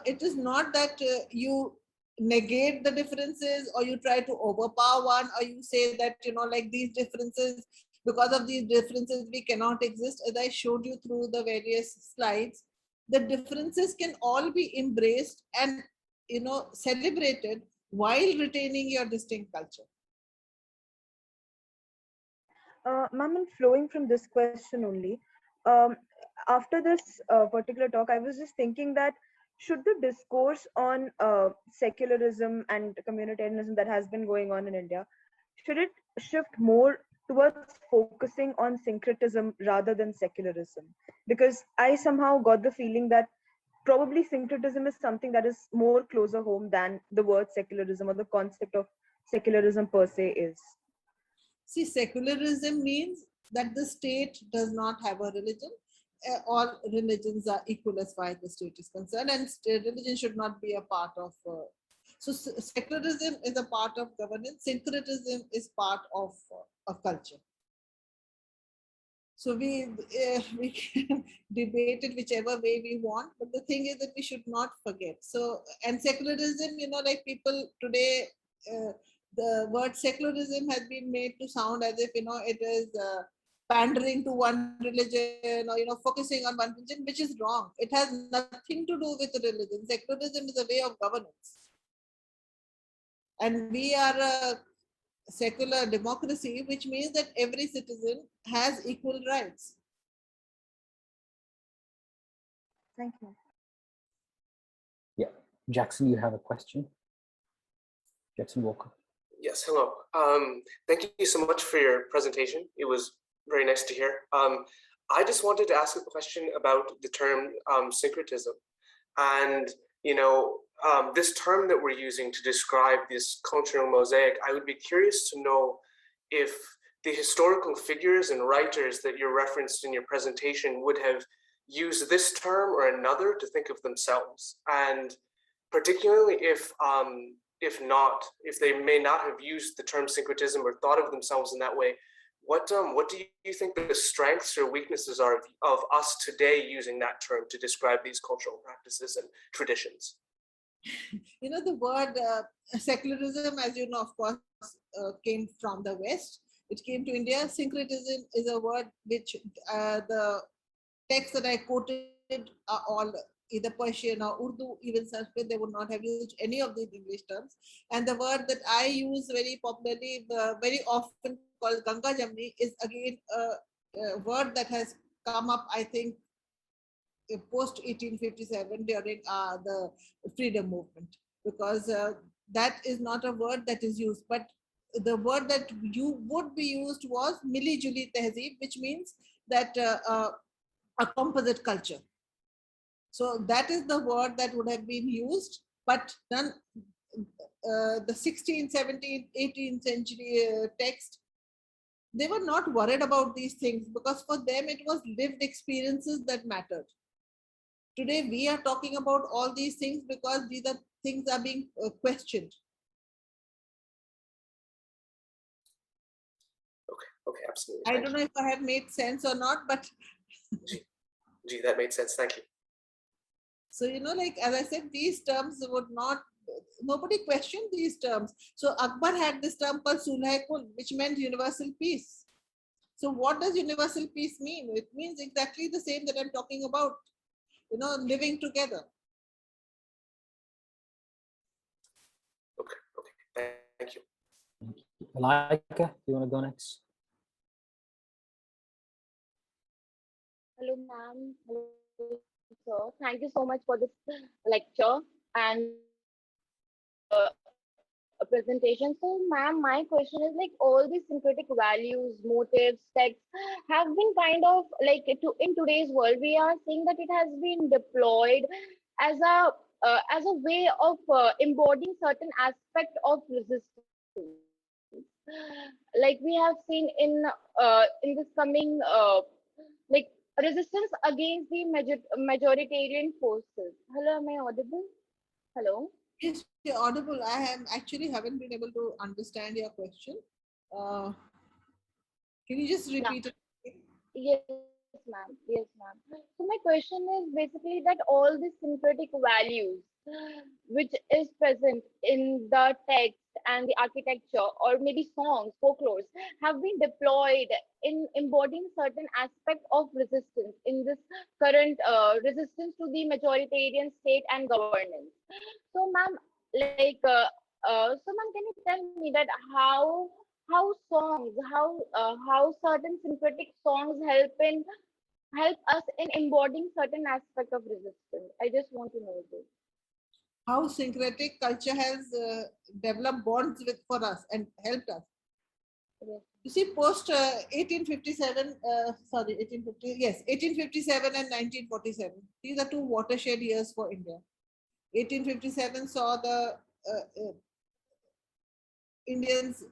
It is not that you negate the differences or you try to overpower one, or you say that, these differences, because of these differences, we cannot exist. As I showed you through the various slides, the differences can all be embraced and, celebrated while retaining your distinct culture. Ma'am, and flowing from this question only, um, after this particular talk, I was just thinking that should the discourse on secularism and communitarianism that has been going on in India, should it shift more towards focusing on syncretism rather than secularism? Because I somehow got the feeling that probably syncretism is something that is more closer home than the word secularism or the concept of secularism per se is. See, secularism means that the state does not have a religion. All religions are equal as far as the state is concerned, and religion should not be a part of. So, secularism is a part of governance. Syncretism is part of culture. So we can debate it whichever way we want, but the thing is that we should not forget. So, and secularism, like people today, the word secularism has been made to sound as if it is pandering to one religion, or focusing on one religion, which is wrong. It has nothing to do with religion. Secularism is a way of governance, and we are a secular democracy, which means that every citizen has equal rights. Thank you. Yeah, Jackson, you have a question? Jackson Walker. Yes, hello. Thank you so much for your presentation. It was very nice to hear. I just wanted to ask a question about the term syncretism. And, this term that we're using to describe this cultural mosaic, I would be curious to know if the historical figures and writers that you referenced in your presentation would have used this term or another to think of themselves. And particularly if they may not have used the term syncretism or thought of themselves in that way, what do you think the strengths or weaknesses are of us today using that term to describe these cultural practices and traditions? The word secularism, as you know, of course, came from the West. It came to India. Syncretism is a word which the texts that I quoted are all either Persian or Urdu, even Sanskrit. They would not have used any of these English terms. And the word that I use very popularly, very often called Ganga-Jamuni, is again a word that has come up, I think, post 1857 during the freedom movement, because that is not a word that is used, but the word that would be used was Mili-Juli-Tehzeeb, which means that a composite culture. So that is the word that would have been used, but then the 16th, 17th, 18th century text, they were not worried about these things because for them it was lived experiences that mattered. Today we are talking about all these things because these are things are being questioned. Okay, absolutely. I don't know if I have made sense or not, but Gee, that made sense. Thank you. So, as I said, these terms would not, nobody questioned these terms. So Akbar had this term called Sulh-e-Kul, which meant universal peace. So what does universal peace mean? It means exactly the same that I'm talking about, living together. Okay, thank you. Malaika, do you want to go next? Hello, ma'am. Hello, sir. Thank you so much for this lecture and a presentation. So, ma'am, my question is all these syncretic values, motives, texts have been kind of in today's world, we are seeing that it has been deployed as a way of embodying certain aspect of resistance. Like we have seen in this coming resistance against the majoritarian forces. Hello, am I audible? Hello. Yes, you're audible. I haven't been able to understand your question. Can you just repeat it? Yes, ma'am. Yes, ma'am. So my question is basically that all the syncretic values which is present in the text and the architecture, or maybe songs, folklores, have been deployed in embodying certain aspect of resistance in this current resistance to the majoritarian state and governance. So, ma'am, ma'am, can you tell me that how songs, how certain syncretic songs help us in embodying certain aspect of resistance? I just want to know this. How syncretic culture has developed bonds with for us and helped us. Yes. You see, post 1857, 1857 and 1947. These are two watershed years for India. 1857 saw the Indians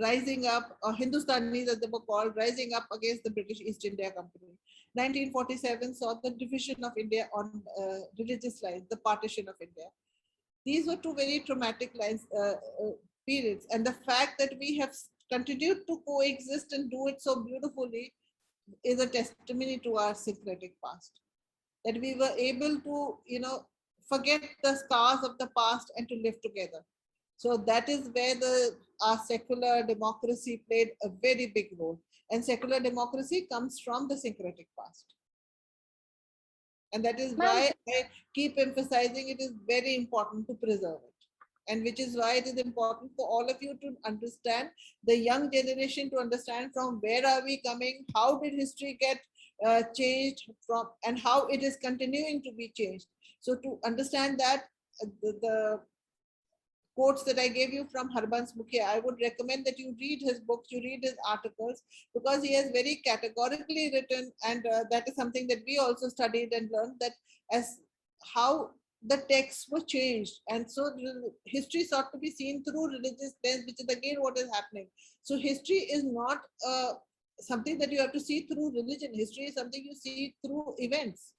rising up, or Hindustanis as they were called, rising up against the British East India Company. 1947 saw the division of India on religious lines, the partition of India. These were two very traumatic periods, and the fact that we have continued to coexist and do it so beautifully is a testimony to our syncretic past. That we were able to, forget the scars of the past and to live together. So that is where our secular democracy played a very big role. And secular democracy comes from the syncretic past. And that is why I keep emphasizing it is very important to preserve it. And which is why it is important for all of you to understand, the young generation to understand from where are we coming, how did history get changed from, and how it is continuing to be changed. So to understand that, the quotes that I gave you from Harbans Mukhya, I would recommend that you read his books, you read his articles, because he has very categorically written, and that is something that we also studied and learned, that as how the texts were changed. And so history sought to be seen through religious lens, which is again what is happening. So history is not something that you have to see through religion. History is something you see through events.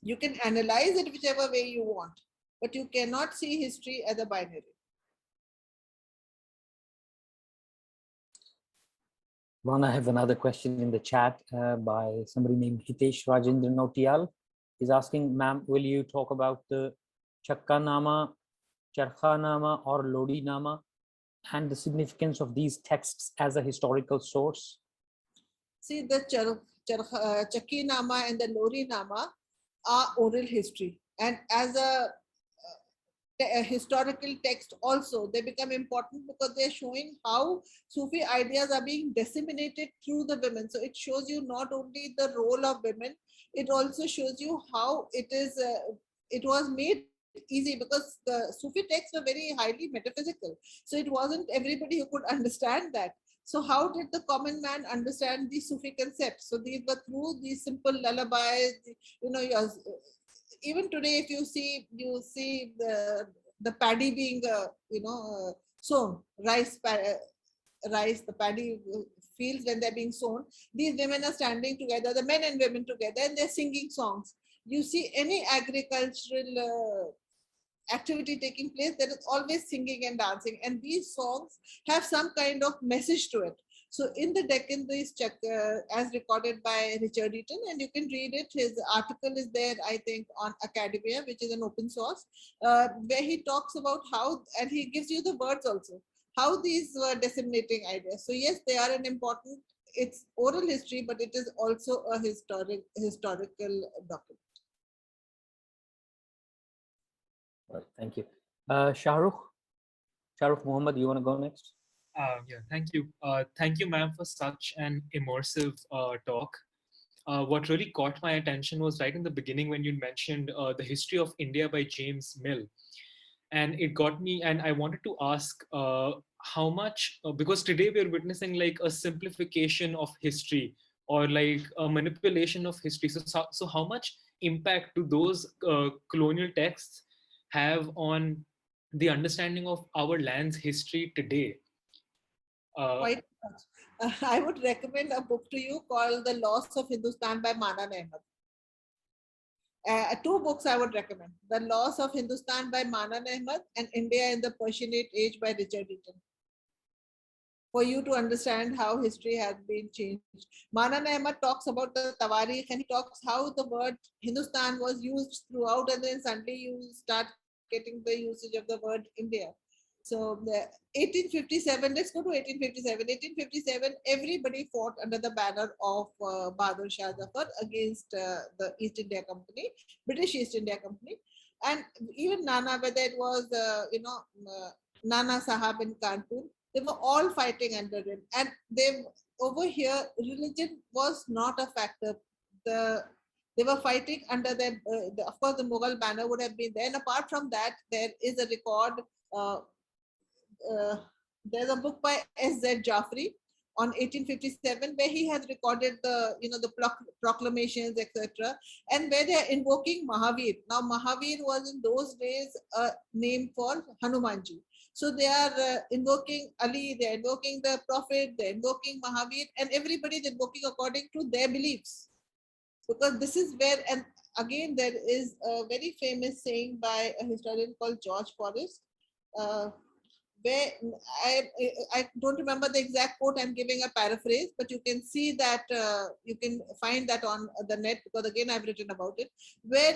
You can analyze it whichever way you want, but you cannot see history as a binary. Ron, I have another question in the chat by somebody named Hitesh Rajendra Nautiyal. He's asking, ma'am, will you talk about the Chakkanama, Charkhanama or Lodi Nama and the significance of these texts as a historical source? See, the Chakki Nama and the Lori Nama are oral history, and as a historical text also, they become important because they're showing how Sufi ideas are being disseminated through the women. So it shows you not only the role of women, it also shows you how it was made easy, because the Sufi texts were very highly metaphysical. So it wasn't everybody who could understand that. So how did the common man understand these Sufi concepts? So these were through these simple lullabies, even today, if you see the paddy being sown, rice, the paddy fields when they're being sown. These women are standing together, the men and women together, and they're singing songs. You see any agricultural activity taking place, there is always singing and dancing, and these songs have some kind of message to it. So in the Deccan, this as recorded by Richard Eaton, and you can read it. His article is there, I think, on Academia, which is an open source, where he talks about how, and he gives you the words also, how these were disseminating ideas. So yes, they are an important, it's oral history, but it is also a historical document. Right, thank you. Shahrukh Mohammed, you want to go next? Yeah, thank you. Thank you, ma'am, for such an immersive talk. What really caught my attention was right in the beginning when you mentioned the history of India by James Mill. And it got me, and I wanted to ask how much, because today we're witnessing like a simplification of history or like a manipulation of history. So how much impact do those colonial texts have on the understanding of our land's history today? Quite much. I would recommend a book to you called The Loss of Hindustan by Manan Ahmad. Two books I would recommend: The Loss of Hindustan by Manan Ahmad and India in the Persianate Age by Richard Eaton. for you to understand how history has been changed. Manan Ahmad talks about the Tawarikh, and he talks how the word Hindustan was used throughout, and then suddenly you start getting the usage of the word India. So the 1857, let's go to 1857. 1857, everybody fought under the banner of Bahadur Shah Zafar against the East India Company, British East India Company. And even Nana, whether it was, Nana Sahab in Kanpur, they were all fighting under it. And they, over here, religion was not a factor. They were fighting under of course, the Mughal banner would have been there. And apart from that, there is a record. Uh, there's a book by S.Z. Jaffrey on 1857 where he has recorded the proclamations, etc., and where they are invoking Mahavir. Now Mahavir was in those days a name for Hanumanji. So they are invoking Ali, they are invoking the Prophet, they are invoking Mahavir, and everybody is invoking according to their beliefs. Because this is where, and again, there is a very famous saying by a historian called George Forrest, where I don't remember the exact quote, I'm giving a paraphrase, but you can see that, you can find that on the net, because again, I've written about it, where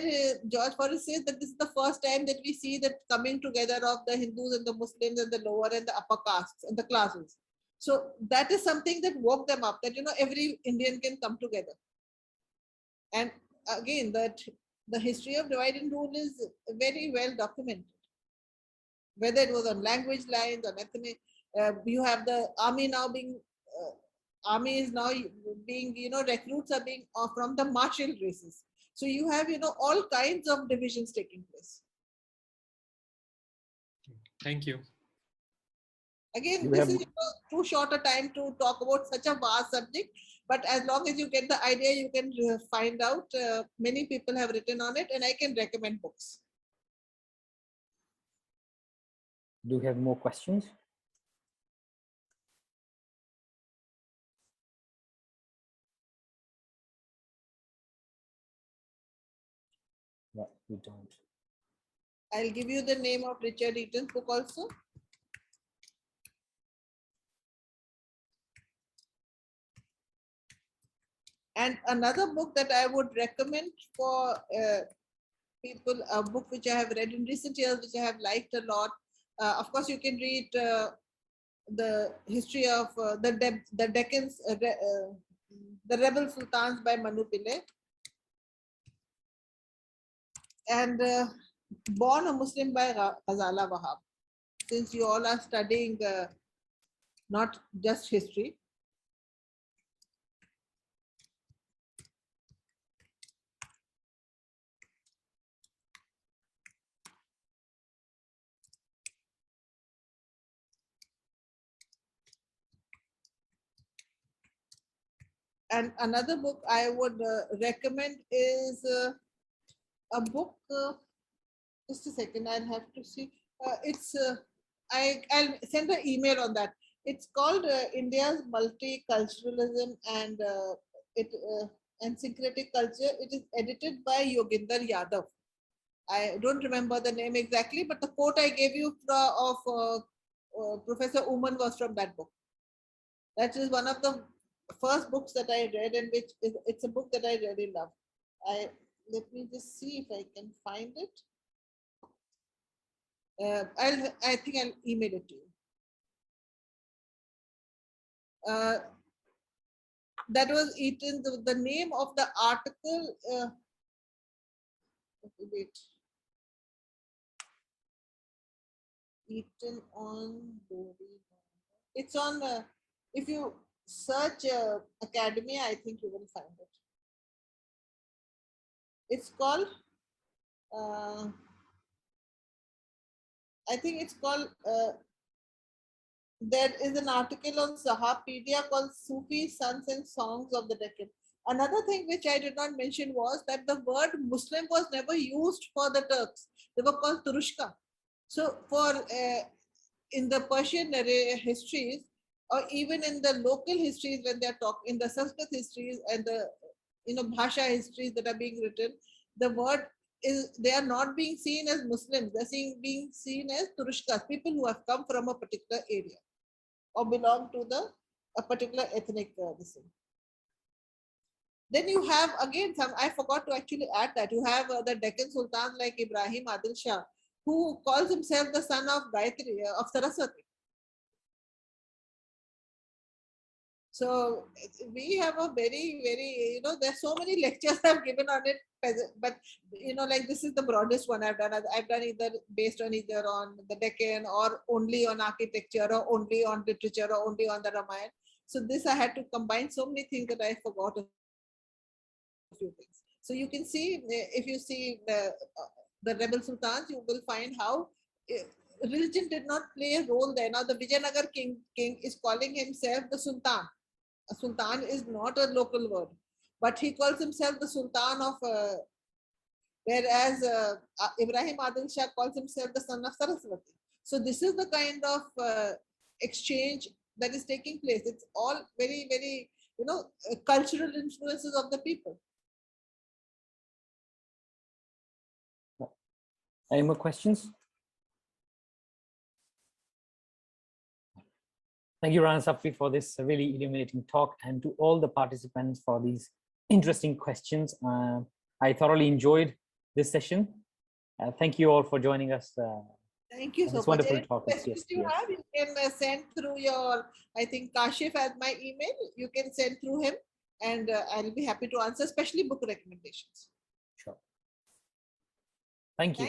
George Forrest says that this is the first time that we see that coming together of the Hindus and the Muslims and the lower and the upper castes and the classes. So that is something that woke them up, that, every Indian can come together. And again, that the history of divide and rule is very well documented. Whether it was on language lines, on ethnic, you have the army now being, army is now being, recruits are being from the martial races. So you have, all kinds of divisions taking place. Thank you. Again, this is too short a time to talk about such a vast subject, but as long as you get the idea, you can find out. Many people have written on it, and I can recommend books. Do you have more questions? No, we don't. I'll give you the name of Richard Eaton's book also. And another book that I would recommend for people, a book which I have read in recent years, which I have liked a lot. Of course, you can read the history of the Deccans, the Rebel Sultans by Manu Pillai. And Born a Muslim by Ghazala Wahab. Since you all are studying not just history. And another book I would recommend is a book, just a second, I'll have to see. I'll send an email on that. It's called India's Multiculturalism and Syncretic Culture. It is edited by Yoginder Yadav. I don't remember the name exactly, but the quote I gave you of Professor Uman was from that book. That is one of the first books that I read, and it's a book that I really love. Let me just see if I can find it. I think I'll email it to you. That was Eaton. The name of the article. Wait. Eaton on Dori. It's on. If you search academia, I think you will find it. It's called. I think it's called. There is an article on Sahapedia called Sufi Sons and Songs of the Deccan. Another thing which I did not mention was that the word Muslim was never used for the Turks. They were called Turushka. So for in the Persian histories, or even in the local histories when they are talking, in the Sanskrit histories and the Bhasha histories that are being written, the word is, they are not being seen as Muslims, they're being seen as Turushkas, people who have come from a particular area. or belong to a particular ethnic this thing. Then you have again I forgot to actually add that you have the Deccan Sultans like Ibrahim Adil Shah, who calls himself the son of Gayatri, of Saraswati. So we have a very, there's so many lectures I've given on it, but like this is the broadest one I've done. I've done either based on the Deccan or only on architecture or only on literature or only on the Ramayana. So this I had to combine so many things that I forgot a few things. So you can see, if you see the rebel sultans, you will find how religion did not play a role there. Now the Vijayanagar king is calling himself the Sultan. A sultan is not a local word, but he calls himself the Sultan of, whereas Ibrahim Adil Shah calls himself the son of Saraswati. So this is the kind of exchange that is taking place. It's all very, cultural influences of the people. Any more questions? Thank you, Rana Safvi, for this really illuminating talk, and to all the participants for these interesting questions. I thoroughly enjoyed this session. Thank you all for joining us. Thank you so much. Wonderful Any talk. questions you have, you can send through your, I think Kashif has my email. You can send through him, and I'll be happy to answer, especially book recommendations. Sure. Thank you.